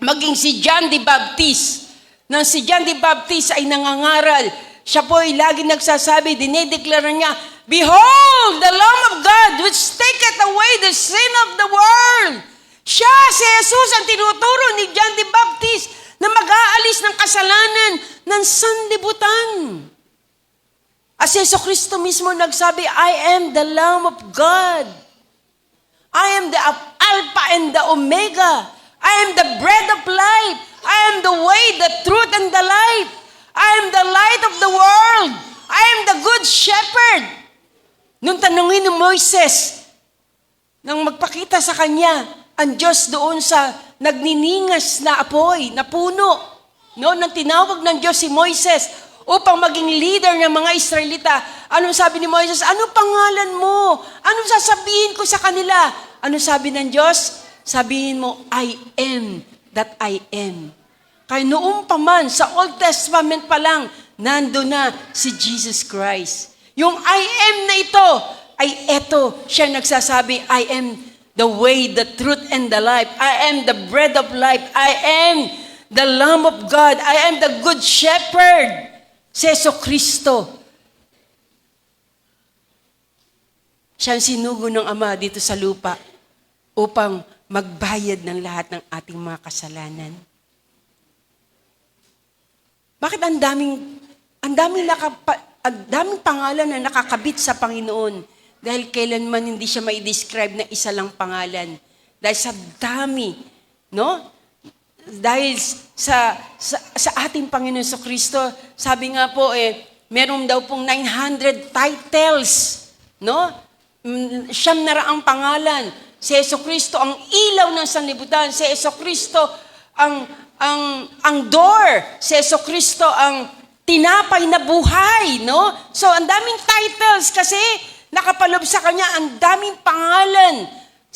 Speaker 1: Maging si John the Baptist, nang si John the Baptist ay nangangaral, siya po ay lagi nagsasabi, dinedeklara niya, Behold, the Lamb of God, which taketh away the sin of the world. Siya, si Jesus, ang tinuturo ni John the Baptist na mag-aalis ng kasalanan ng sanlibutan. As Yesu Kristo mismo nagsabi, I am the Lamb of God. I am the Alpha and the Omega. I am the bread of life. I am the way, the truth, and the life. I am the light of the world. I am the good shepherd. Nung tanungin ni Moises, nang magpakita sa kanya, ang Diyos doon sa nagniningas na apoy, na puno, no? Nang tinawag ng Diyos si Moises upang maging leader ng mga Israelita, anong sabi ni Moises? Ano pangalan mo? Anong sasabihin ko sa kanila? Ano sabi ng Diyos? Sabihin mo, I am that I am. Kaya noong pa man, sa Old Testament pa lang, nando na si Jesus Christ. Yung I am na ito, ay eto, siya nagsasabi, I am the way, the truth, and the life. I am the bread of life. I am the Lamb of God. I am the good shepherd. Si Jesu Kristo. Siya ang sinugo ng Ama dito sa lupa upang magbayad ng lahat ng ating mga kasalanan. Bakit ang daming pangalan na nakakabit sa Panginoon? Dahil kailanman hindi siya mai-describe na isa lang pangalan. Dahil sa dami, no? Dahil sa ating Panginoon sa Kristo, sabi nga po meron daw pong 900 titles, no? 900 pangalan. Si Jesu Kristo ang ilaw ng sanlibutan. Si Jesu Kristo ang door. Si Jesu Kristo ang tinapay na buhay, no? So, ang daming titles kasi nakapaloob sa Kanya, ang daming pangalan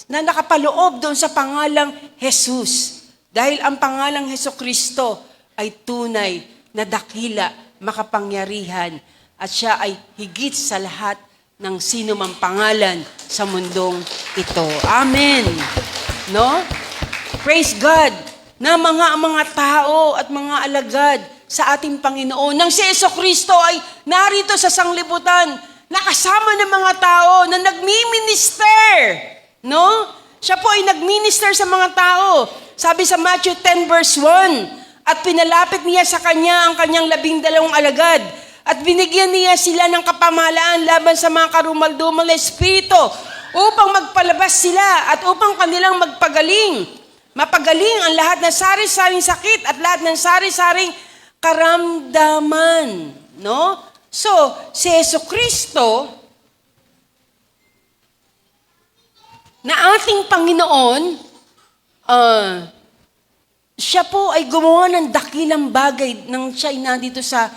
Speaker 1: na nakapaloob doon sa pangalang Jesus. Dahil ang pangalang Jesu Kristo ay tunay na dakila, makapangyarihan, at siya ay higit sa lahat ng sino mang pangalan sa mundong ito. Amen. No? Praise God na mga tao at mga alagad sa ating Panginoon. Nang si Jesu Kristo ay narito sa sanglibutan, nakasama ng mga tao na nagmi-minister. No? Siya po ay nag-minister sa mga tao. Sabi sa Matthew 10 verse 1, at pinalapit niya sa kanya ang kanyang 12 alagad, at binigyan niya sila ng kapamahalaan laban sa mga karumaldumal na espiritu, upang magpalabas sila at upang kanilang mapagaling ang lahat ng sari-saring sakit at lahat ng sari-saring karamdaman. No? So, si Jesu Kristo, na ating Panginoon, siya po ay gumawa ng dakilang bagay nang siya ay nandito sa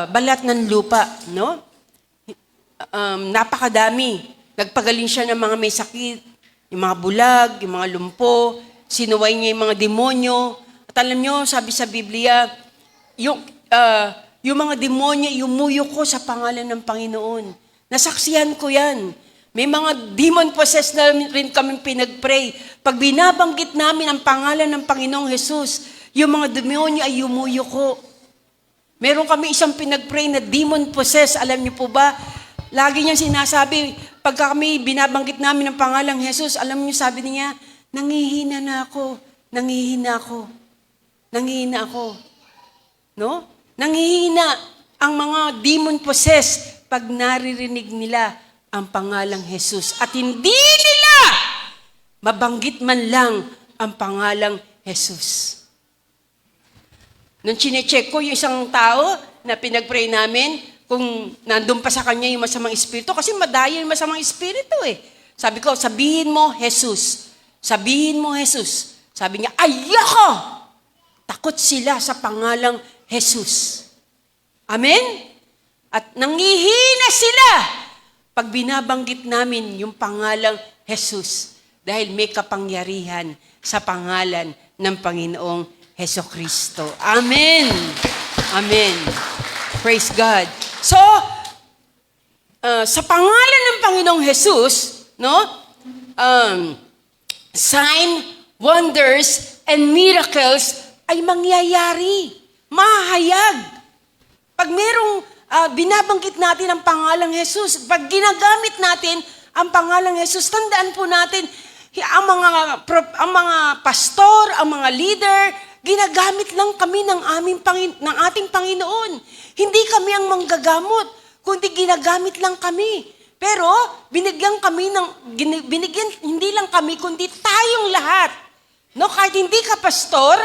Speaker 1: balat ng lupa, no? Napakadami. Nagpagaling siya ng mga may sakit, yung mga bulag, yung mga lumpo, sinuway niya yung mga demonyo. At alam nyo, sabi sa Biblia, yung mga demonyo, yumuyo ko sa pangalan ng Panginoon. Nasaksihan ko yan. May mga demon-possessed na rin kami pinag-pray. Pag binabanggit namin ang pangalan ng Panginoong Jesus, yung mga demonyo ay yumuyo ko. Meron kami isang pinag-pray na demon-possessed. Alam niyo po ba? Lagi niyang sinasabi, pagka kami binabanggit namin ang pangalang Jesus, alam niyo sabi niya, nangihina na ako, nangihina ako, nangihina ako. No? Nangihina ang mga demon possessed pag naririnig nila ang pangalang Jesus. At hindi nila mabanggit man lang ang pangalang Jesus. Nung chinecheck ko yung isang tao na pinag-pray namin, kung nandun pa sa kanya yung masamang espiritu, kasi madaya yung masamang espiritu eh. Sabi ko, sabihin mo, Jesus. Sabihin mo, Jesus. Sabi niya, ayoko! Takot sila sa pangalang Jesus. Amen? At nangihina sila pag binabanggit namin yung pangalang Jesus. Dahil may kapangyarihan sa pangalan ng Panginoong Hesukristo. Amen! Amen. Praise God. So, sa pangalan ng Panginoong Jesus, no, sign, wonders, and miracles ay mangyayari. Mahayag. Pag merong binabanggit natin ang pangalang Jesus, pag ginagamit natin ang pangalang Jesus, tandaan po natin, ang mga pastor, ang mga leader, ginagamit lang kami ng ating Panginoon. Hindi kami ang manggagamot, kundi ginagamit lang kami. Pero binigyan hindi lang kami, kundi tayong lahat. No, kahit hindi ka pastor,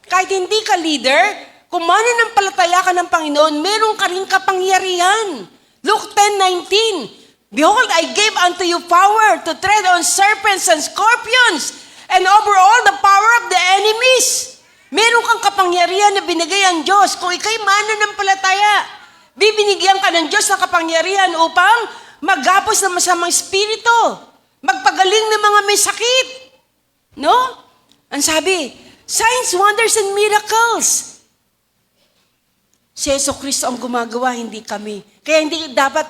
Speaker 1: kahit hindi ka leader, kung mananampalataya ka ng Panginoon, meron ka rin kapangyarihan. Luke 10:19. Behold, I gave unto you power to tread on serpents and scorpions, and over all the power of the enemies. Meron kang kapangyarihan na binigay ang Diyos. Kung ikay mananampalataya, bibinigyan ka ng Diyos ng kapangyarihan upang maghapos ng masamang espiritu, magpagaling ng mga may sakit. No? Ang sabi, signs, wonders, and miracles. Si Jesucristo ang gumagawa, hindi kami. Kaya hindi dapat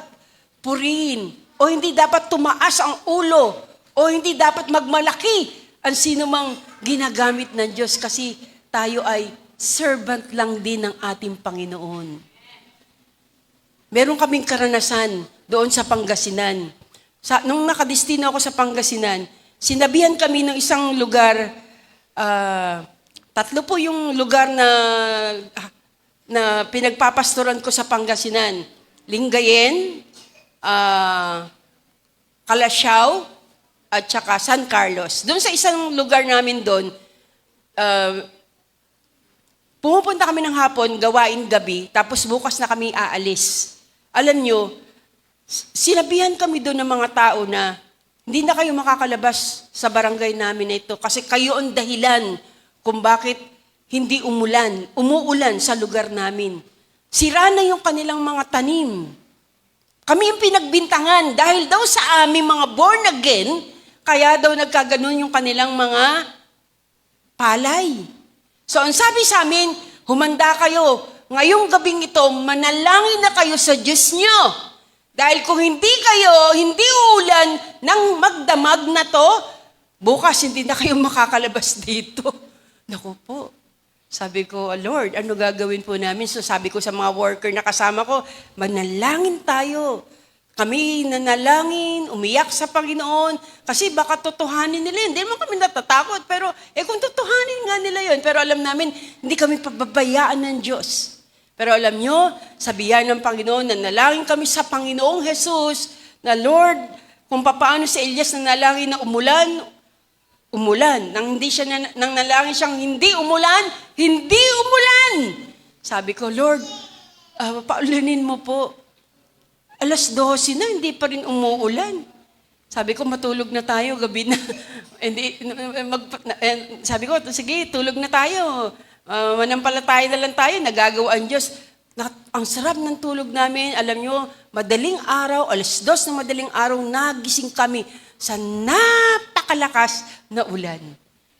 Speaker 1: purihin, o hindi dapat tumaas ang ulo, o hindi dapat magmalaki ang sino mang ginagamit ng Diyos kasi tayo ay servant lang din ng ating Panginoon. Meron kaming karanasan doon sa Pangasinan. Nung nakadestino ako sa Pangasinan, sinabihan kami ng isang lugar, 3 po yung lugar na pinagpapastoran ko sa Pangasinan. Lingayen, Calasiao, at saka San Carlos. Doon sa isang lugar namin doon, pumupunta kami ng hapon, gawain gabi, tapos bukas na kami aalis. Alam nyo, sinabihan kami doon ng mga tao na hindi na kayo makakalabas sa barangay namin na ito kasi kayo ang dahilan kung bakit hindi umuulan sa lugar namin. Sira na yung kanilang mga tanim. Kami yung pinagbintangan dahil daw sa aming mga born again, kaya daw nagkaganon yung kanilang mga palay. So ang sabi sa amin, humanda kayo. Ngayong gabing ito, manalangin na kayo sa Diyos nyo. Dahil kung hindi uulan ng magdamag na to, bukas hindi na kayo makakalabas dito. Naku po. Sabi ko, Lord, ano gagawin po namin? So sabi ko sa mga worker na kasama ko, manalangin tayo. Kami nanalangin, umiyak sa Panginoon, kasi baka totohanin nila yun. Hindi naman kami natatakot, pero kung totohanin nga nila yun, pero alam namin, hindi kami pababayaan ng Diyos. Pero alam nyo, sabihan ng Panginoon, nanalangin kami sa Panginoong Jesus, na Lord, kung paano si Elias nanalangin na umulan. Nang hindi siya nang nalangin siyang hindi umulan. Sabi ko, Lord, paulanin mo po. 12:00 na, hindi pa rin umuulan. Sabi ko, matulog na tayo, gabi na. Sabi ko, sige, tulog na tayo. Manampalataya na lang tayo, nagagawa ang Diyos. Ang sarap ng tulog namin. Alam nyo, madaling araw, 2:00 ng madaling araw, nagising kami sa napakalakas na ulan.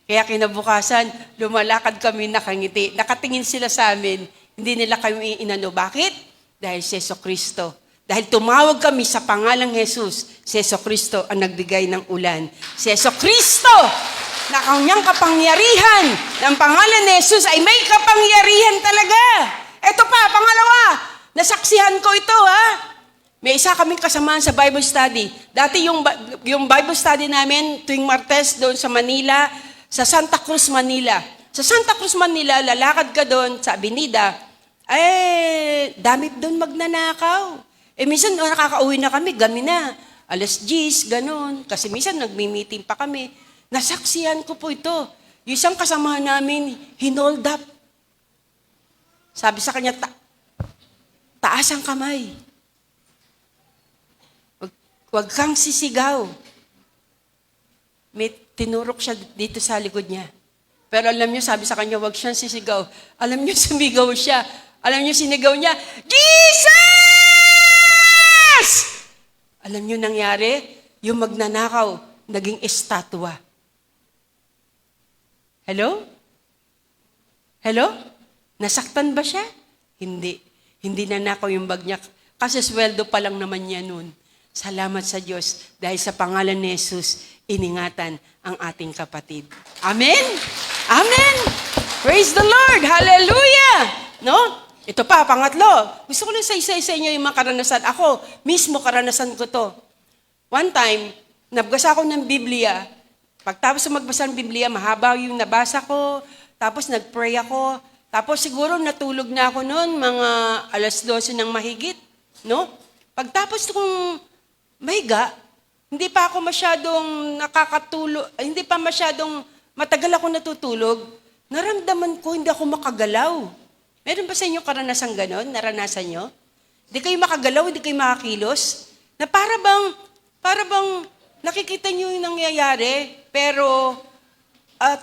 Speaker 1: Kaya kinabukasan, lumalakad kami nakangiti. Nakatingin sila sa amin, hindi nila kami inano. Bakit? Dahil si Jesucristo. Dahil tumawag kami sa pangalang Jesus, si Jesucristo ang nagbigay ng ulan. Si Jesucristo, na kanyang kapangyarihan, ng pangalan ni Jesus ay may kapangyarihan talaga. Ito pa, pangalawa, nasaksihan ko ito May isa kaming kasamaan sa Bible study. Dati yung Bible study namin tuwing Martes doon sa Manila, sa Santa Cruz, Manila. Sa Santa Cruz, Manila, lalakad ka doon sa Avenida, dami doon magnanakaw. Minsan nakakauwi na kami, gabi na. 10:00, ganun. Kasi minsan nagmi-meeting pa kami. Nasaksihan ko po ito. Yung isang kasama namin, hinold up. Sabi sa kanya, taas ang kamay. Huwag kang sisigaw. May tinurok siya dito sa likod niya. Pero alam niyo, sabi sa kanya, huwag siyang sisigaw. Alam niyo, sumigaw siya. Alam niyo, sinigaw niya, Jesus! Alam niyo nangyari? Yung magnanakaw, naging estatwa. Hello? Hello? Nasaktan ba siya? Hindi. Hindi nanakaw yung bag niya. Kasi sweldo pa lang naman niya noon. Salamat sa Diyos dahil sa pangalan ni Jesus, iningatan ang ating kapatid. Amen? Amen! Praise the Lord! Hallelujah! No? Ito pa, pangatlo. Gusto ko lang sa isa-isa inyo yung mga karanasan. Ako, mismo karanasan ko to. One time, nagbasa ako ng Biblia. Pagtapos magbasa ng Biblia, mahaba yung nabasa ko. Tapos nag-pray ako. Tapos siguro natulog na ako noon, mga 12:00 ng mahigit. No? Pagtapos kong mahiga, hindi pa ako masyadong nakakatulog, hindi pa masyadong matagal ako natutulog, naramdaman ko hindi ako makagalaw. Meron ba sa inyo karanasan ganon? Naranasan nyo? Hindi kayo makagalaw, hindi kayo makakilos? Na para bang nakikita nyo yung nangyayari, pero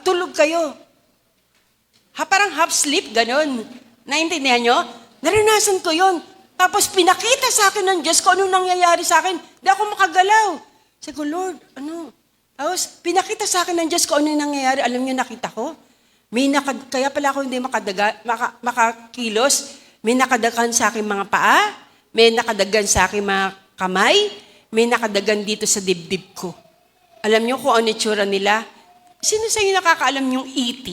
Speaker 1: tulog kayo. Parang half sleep, ganon. Naintindihan nyo? Naranasan ko yun. Tapos pinakita sa akin ng Diyos kung anong nangyayari sa akin. Hindi ako makagalaw. Sabi ko, Lord, ano? Tapos pinakita sa akin ng Diyos kung anong nangyayari. Alam niyo, nakita ko. Kaya pala ako hindi makakilos. May nakadagan sa akin mga paa. May nakadagan sa akin mga kamay. May nakadagan dito sa dibdib ko. Alam niyo kung ano itsura nila? Sino sa inyo nakakaalam yung E.T.?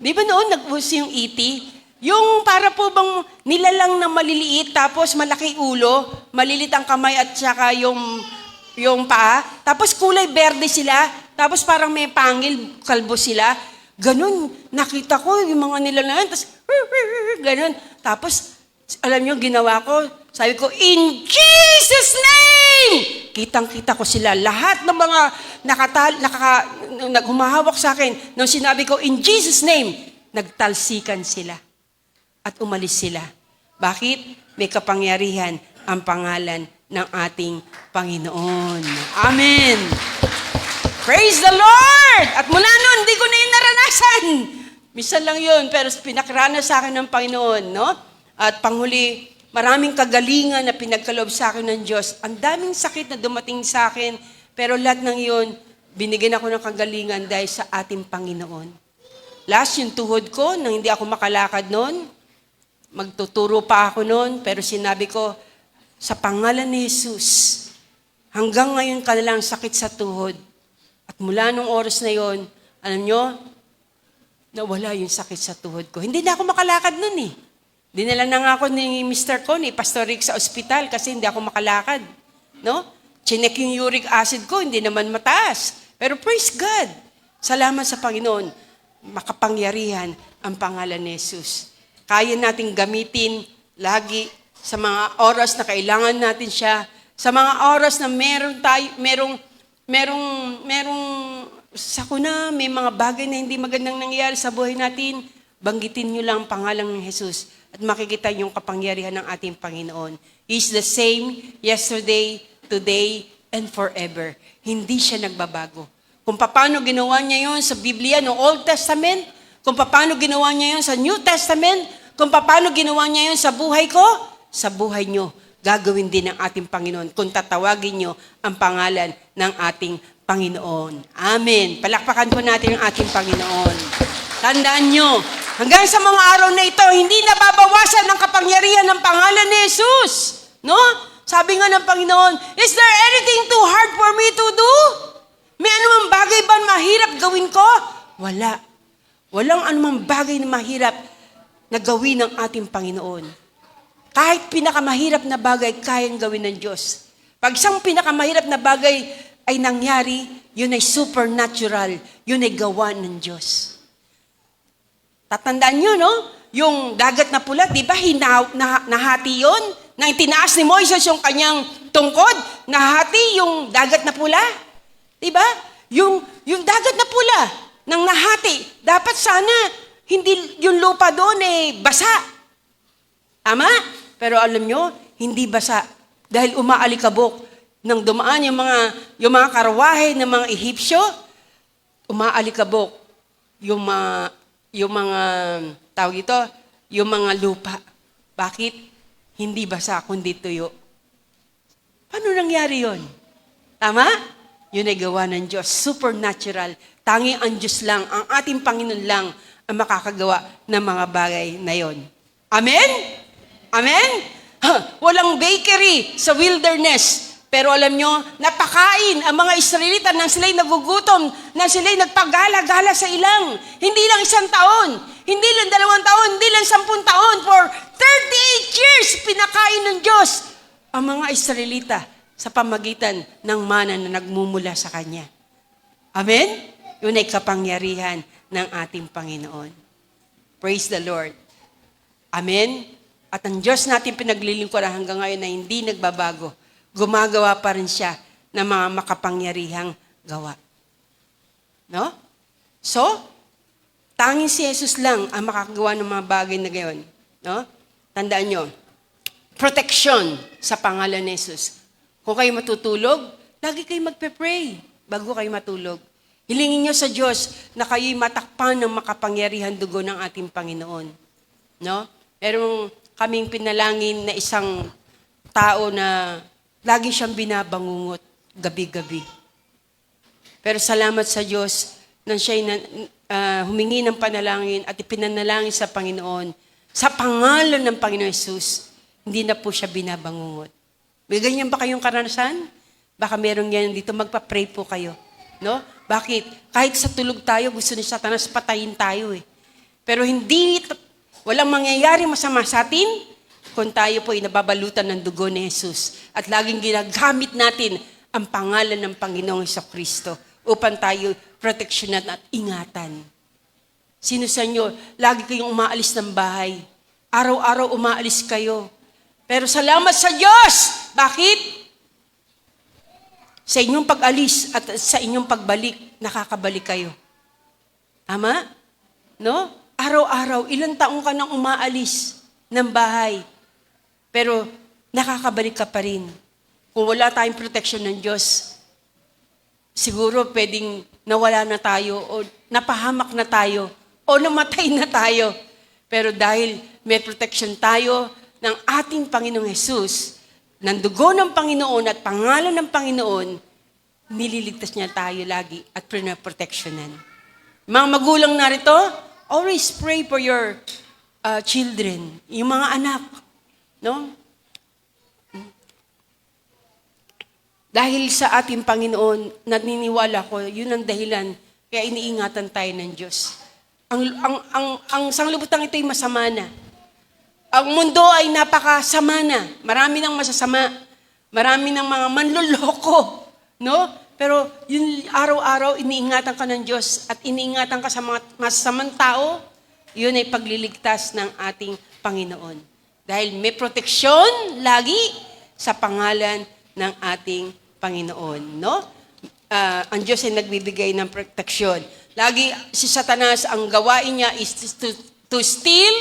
Speaker 1: Di ba noon nag-uso yung E.T.? Yung para po bang nilalang na maliliit, tapos malaki ulo, malilit ang kamay at saka yung paa, tapos kulay berde sila, tapos parang may pangil, kalbo sila. Ganun, nakita ko yung mga nilalang, tapos ganun. Tapos, alam nyo, ginawa ko, sabi ko, in Jesus' name! Kitang-kita ko sila. Lahat ng mga humahawak sa akin, nung sinabi ko, in Jesus' name, nagtalsikan sila. At umalis sila. Bakit? May kapangyarihan ang pangalan ng ating Panginoon. Amen! Praise the Lord! At mula noon, hindi ko na yun naranasan. Minsan lang yun, pero pinakrana sa akin ng Panginoon, no? At panghuli, maraming kagalingan na pinagkaloob sa akin ng Diyos. Ang daming sakit na dumating sa akin, pero lahat ng yun, binigyan ako ng kagalingan dahil sa ating Panginoon. Last, yung tuhod ko, nang hindi ako makalakad noon, magtuturo pa ako noon, pero sinabi ko, sa pangalan ni Jesus, hanggang ngayon ka na lang sakit sa tuhod. At mula nung oras na yon, alam nyo, nawala yung sakit sa tuhod ko. Hindi na ako makalakad noon eh. Dinala na nga ako ni Mr. Connie, Pastor Rick sa ospital kasi hindi ako makalakad. No? Chinek yung uric acid ko, hindi naman mataas. Pero praise God, salamat sa Panginoon, makapangyarihan ang pangalan ni Jesus. Kaya nating gamitin lagi sa mga oras na kailangan natin siya, sa mga oras na merong sakuna, may mga bagay na hindi magandang nangyayari sa buhay natin, banggitin nyo lang ang pangalan ng Jesus at makikita yung kapangyarihan ng ating Panginoon. He's the same yesterday, today, and forever. Hindi siya nagbabago. Kung paano ginawa niya yun sa Biblia, no Old Testament, kung paano ginawa niya yun sa New Testament, kung paano ginawa niya yun sa buhay ko, sa buhay nyo, gagawin din ng ating Panginoon kung tatawagin nyo ang pangalan ng ating Panginoon. Amen. Palakpakan po natin ang ating Panginoon. Tandaan nyo, hanggang sa mga araw na ito, hindi nababawasan ang kapangyarihan ng pangalan ni Jesus. No? Sabi nga ng Panginoon, is there anything too hard for me to do? May anumang bagay ba mahirap gawin ko? Wala. Walang anumang bagay na mahirap na gawin ng ating Panginoon. kahit pinakamahirap na bagay, kayang gawin ng Diyos. Pag isang pinakamahirap na bagay ay nangyari, yun ay supernatural. Yun ay gawa ng Diyos. Tatandaan nyo, no? Yung dagat na pula, di ba, nahati yun? Nang tinaas ni Moises yung kanyang tungkod, nahati yung dagat na pula. Di ba? Yung dagat na pula, nang nahati, dapat sana, hindi yung lupa doon basa. Tama? Pero alam nyo, hindi basa. Dahil umaalikabok. Nang dumaan yung mga karwahe ng mga Ehipsyo, umaalikabok yung mga tawag ito, yung mga lupa. Bakit? Hindi basa, kundi tuyo. Paano nangyari yon? Tama? Yun ay gawa ng Diyos. Supernatural. Tanging ang Diyos lang, ang ating Panginoon lang, ang makakagawa ng mga bagay na yon. Amen? Amen? Walang bakery sa wilderness. Pero alam nyo, napakain ang mga Israelita nang sila'y nagugutom, nang sila'y nagpagala-gala sa ilang. Hindi lang 1 taon, hindi lang 2 taon, hindi lang 10 taon. For 38 years, pinakain ng Diyos ang mga Israelita sa pamagitan ng mana na nagmumula sa Kanya. Amen? Yun ay kapangyarihan ng ating Panginoon. Praise the Lord. Amen? At ang Diyos natin pinaglilingkuran hanggang ngayon na hindi nagbabago. Gumagawa pa rin siya ng mga makapangyarihang gawa. No? So, tanging si Jesus lang ang makakagawa ng mga bagay na gayon. No? Tandaan nyo, protection sa pangalan ni Jesus. Kung kayo matutulog, lagi kayo magpe-pray bago kayo matulog. Hilingin nyo sa Diyos na kayo'y matakpan ng makapangyarihan dugo ng ating Panginoon. No? Merong kaming pinalangin na isang tao na lagi siyang binabangungot gabi-gabi. Pero salamat sa Diyos nang siya'y humingi ng panalangin at ipinanalangin sa Panginoon. Sa pangalan ng Panginoon Jesus, hindi na po siya binabangungot. May ganyan ba kayong karanasan? Baka merong yan dito, magpa-pray po kayo. No? Bakit? Kahit sa tulog tayo, gusto ni Satanas patayin tayo Pero walang mangyayari masama sa atin kung tayo po ay nababalutan ng dugo ni Jesus at laging ginagamit natin ang pangalan ng Panginoong Jesucristo upang tayo proteksyonan at ingatan. Sino sa inyo, lagi kayong umaalis ng bahay. Araw-araw umaalis kayo. Pero salamat sa Diyos! Bakit? Sa inyong pag-alis at sa inyong pagbalik, nakakabalik kayo. Tama? No? Araw-araw, ilang taong ka nang umaalis ng bahay. Pero nakakabalik ka pa rin. Kung wala tayong protection ng Diyos, siguro pwedeng nawala na tayo o napahamak na tayo o namatay na tayo. Pero dahil may protection tayo ng ating Panginoong Jesus, ng dugo ng Panginoon at pangalan ng Panginoon, nililigtas niya tayo lagi at pinaprotectionan. Mga magulang narito, always pray for your children, yung mga anak. No? Dahil sa ating Panginoon, naniniwala ko, yun ang dahilan, kaya iniingatan tayo ng Diyos. Ang sanglibutan ito ay masama na. Ang mundo ay napakasama na. Marami ng masasama. Marami ng mga manloloko. No? Pero yun araw-araw, iniingatan ka ng Diyos at iniingatan ka sa mga masasamang tao, yun ay pagliligtas ng ating Panginoon. Dahil may proteksyon lagi sa pangalan ng ating Panginoon. No? Ang Diyos ay nagbibigay ng proteksyon. Lagi si Satanas, ang gawain niya is to steal,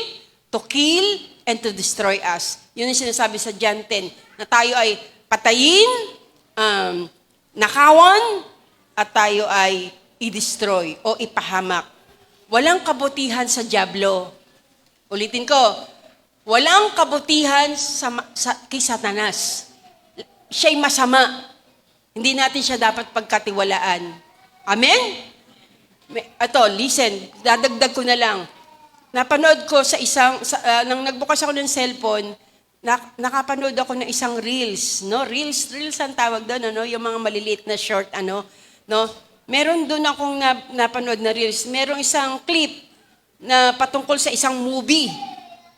Speaker 1: to kill, and to destroy us. Yun yung sinasabi sa John 10, na tayo ay patayin, nakawan, at tayo ay i-destroy o ipahamak. Walang kabutihan sa dyablo. Ulitin ko, walang kabutihan kay Satanas. Siya'y masama. Hindi natin siya dapat pagkatiwalaan. Amen? Ito, listen, dadagdag ko na lang. Napanood ko nang nagbukas ako ng cellphone, nakapanood ako ng isang reels, no? Reels ang tawag doon, ano? Yung mga maliliit na short, ano? No? Meron doon akong napanood na reels. Merong isang clip na patungkol sa isang movie.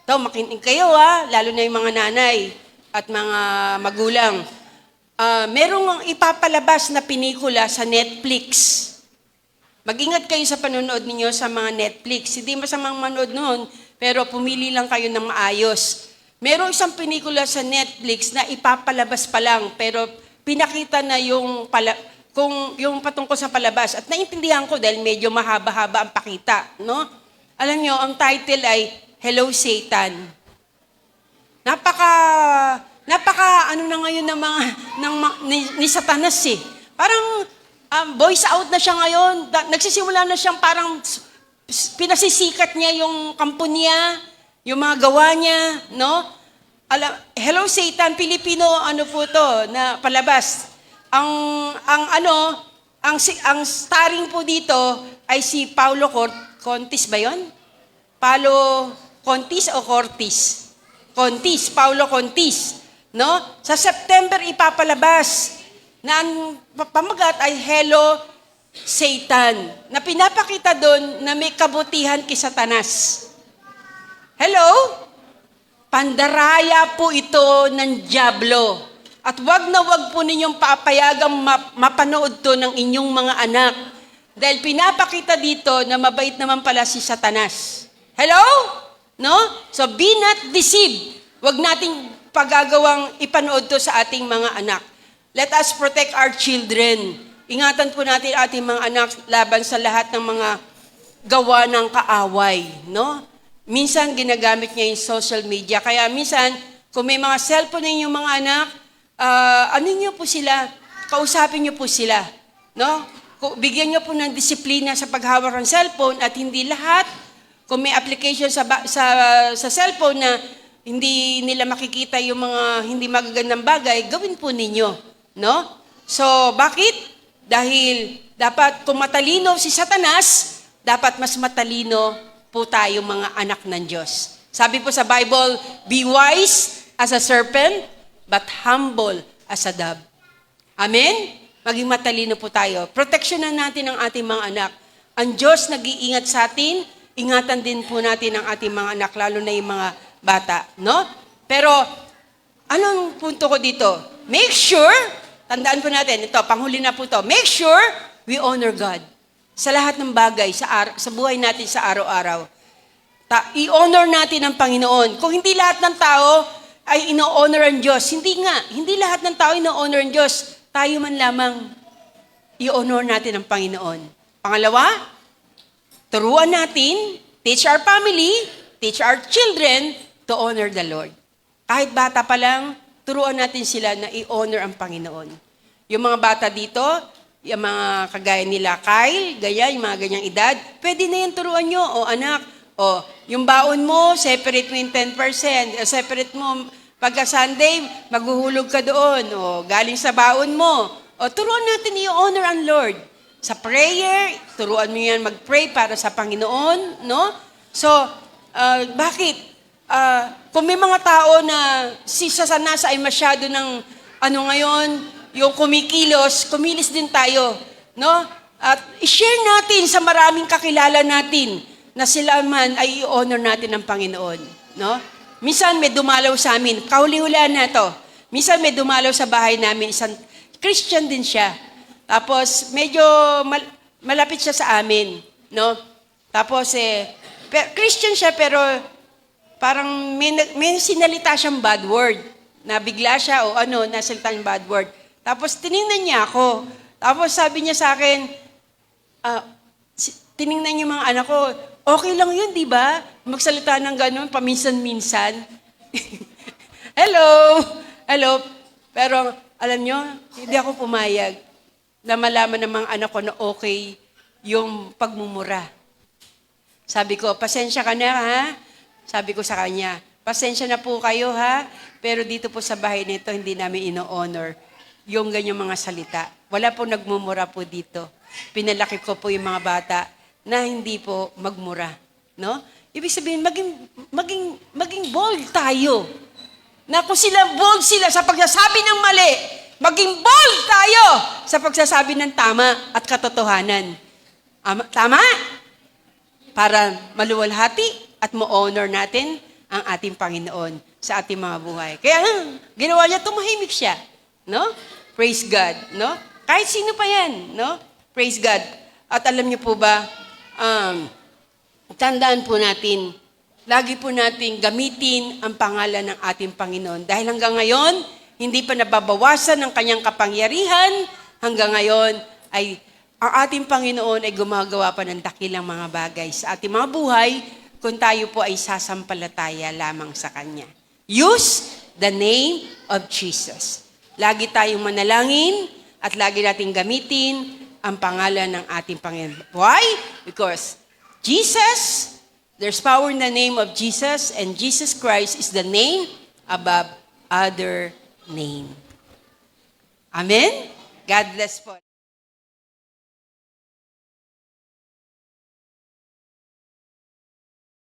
Speaker 1: Makinig kayo ha, lalo na yung mga nanay at mga magulang. Merong ipapalabas na pelikula sa Netflix. Mag-ingat kayo sa panonood ninyo sa mga Netflix. Hindi masamang manood noon, pero pumili lang kayo ng maayos. Merong isang pelikula sa Netflix na ipapalabas pa lang, pero pinakita na yung patungkol sa palabas. At naintindihan ko dahil medyo mahaba-haba ang pakita, no? Alam nyo, ang title ay Hello Satan. Napaka ano na ngayon ni Satanas eh. Parang voice out na siya ngayon. Nagsisimula na siyang parang pinasisikat niya yung kampo niya, yung mga gawa niya, no? Hello Satan, Pilipino ano po to na palabas. Ang starring po dito ay si Paulo Contis ba 'yon? Paulo Contis o Cortis? Contis, Paulo Contis, no? Sa September ipapalabas na ang pamagat ay Hello Satan, na pinapakita doon na may kabutihan kay Satanas. Hello? Pandaraya po ito ng dyablo. At wag na wag po ninyong papayagang mapanood to ng inyong mga anak. Dahil pinapakita dito na mabait naman pala si Satanas. Hello? No? So be not deceived. Wag nating pagagawang ipanood to sa ating mga anak. Let us protect our children. Ingatan po natin ating mga anak laban sa lahat ng mga gawa ng kaaway, no? Minsan ginagamit niya yung social media. Kaya minsan, kung may mga cellphone ninyong mga anak, ano niyo po sila? Kausapin niyo po sila, no? Bigyan niyo po ng disiplina sa paghawak ng cellphone at hindi lahat. Kung may application sa cellphone na hindi nila makikita yung mga hindi magagandang bagay, gawin po ninyo, no? So, bakit? Dahil dapat kung matalino si Satanas, dapat mas matalino po tayo mga anak ng Diyos. Sabi po sa Bible, be wise as a serpent, but humble as a dove. Amen? Maging matalino po tayo. Proteksyonan natin ang ating mga anak. Ang Diyos nag-iingat sa atin, ingatan din po natin ang ating mga anak, lalo na yung mga bata, no? Pero, anong punto ko dito? Make sure, tandaan po natin, ito, panghuli na po ito, make sure we honor God sa lahat ng bagay, sa buhay natin sa araw-araw. I-honor natin ang Panginoon. Kung hindi lahat ng tao ay ino-honor ang Diyos, hindi lahat ng tao ino-honor ang Diyos, tayo man lamang i-honor natin ang Panginoon. Pangalawa, turuan natin, teach our family, teach our children to honor the Lord. Kahit bata pa lang, turuan natin sila na i-honor ang Panginoon. Yung mga bata dito, yung mga kagaya nila Kyle, yung mga ganyang edad, pwede na yan turuan nyo, o anak, o yung baon mo, separate mo yung 10%, separate mo, pagka Sunday, maghuhulog ka doon, o galing sa baon mo, o turuan natin i-honor ang Lord. Sa prayer, turuan mo yan mag-pray para sa Panginoon, no? So, bakit? Kung may mga tao na si Satanas ay masyado ng ngayon, yung kumilis din tayo, no? At i-share natin sa maraming kakilala natin na sila man ay i-honor natin ng Panginoon, no? Minsan may dumalaw sa amin, kahuli-hulaan na to. Minsan may dumalaw sa bahay namin, isang Christian din siya. Tapos medyo malapit siya sa amin, no? Tapos Christian siya pero parang may sinalita siyang bad word. Nabigla siya o nasalita yung bad word. Tapos tiningnan niya ako. Tapos sabi niya sa akin, tiningnan yung mga anak ko, okay lang yun, di ba? Magsalita ng gano'n, paminsan-minsan. Hello. Pero alam nyo, hindi ako pumayag na malaman ng mga anak ko na okay yung pagmumura. Sabi ko, pasensya ka na ha? Sabi ko sa kanya, pasensya na po kayo ha? Pero dito po sa bahay nito, hindi namin ino-honor yung ganyang mga salita. Wala po nagmumura po dito. Pinalaki ko po yung mga bata na hindi po magmura. No? Ibig sabihin, maging bold tayo. Na kung bold sila sa pagsasabi ng mali, maging bold tayo sa pagsasabi ng tama at katotohanan. Tama? Para maluwalhati at mo-honor natin
Speaker 2: ang ating Panginoon sa ating mga buhay. Kaya ginawa niya, tumahimik siya. No? Praise God. No? Kahit sino pa yan. No? Praise God. At alam niyo po ba, tandaan po natin, lagi po natin gamitin ang pangalan ng ating Panginoon. Dahil hanggang ngayon, hindi pa nababawasan ng kanyang kapangyarihan. Hanggang ngayon, ay ang ating Panginoon ay gumagawa pa ng dakilang mga bagay sa ating mga buhay kung tayo po ay sasampalataya lamang sa Kanya. Use the name of Jesus. Lagi tayong manalangin at lagi nating gamitin ang pangalan ng ating Panginoon. Why? Because Jesus, there's power in the name of Jesus, and Jesus Christ is the name above other name. Amen? God bless po.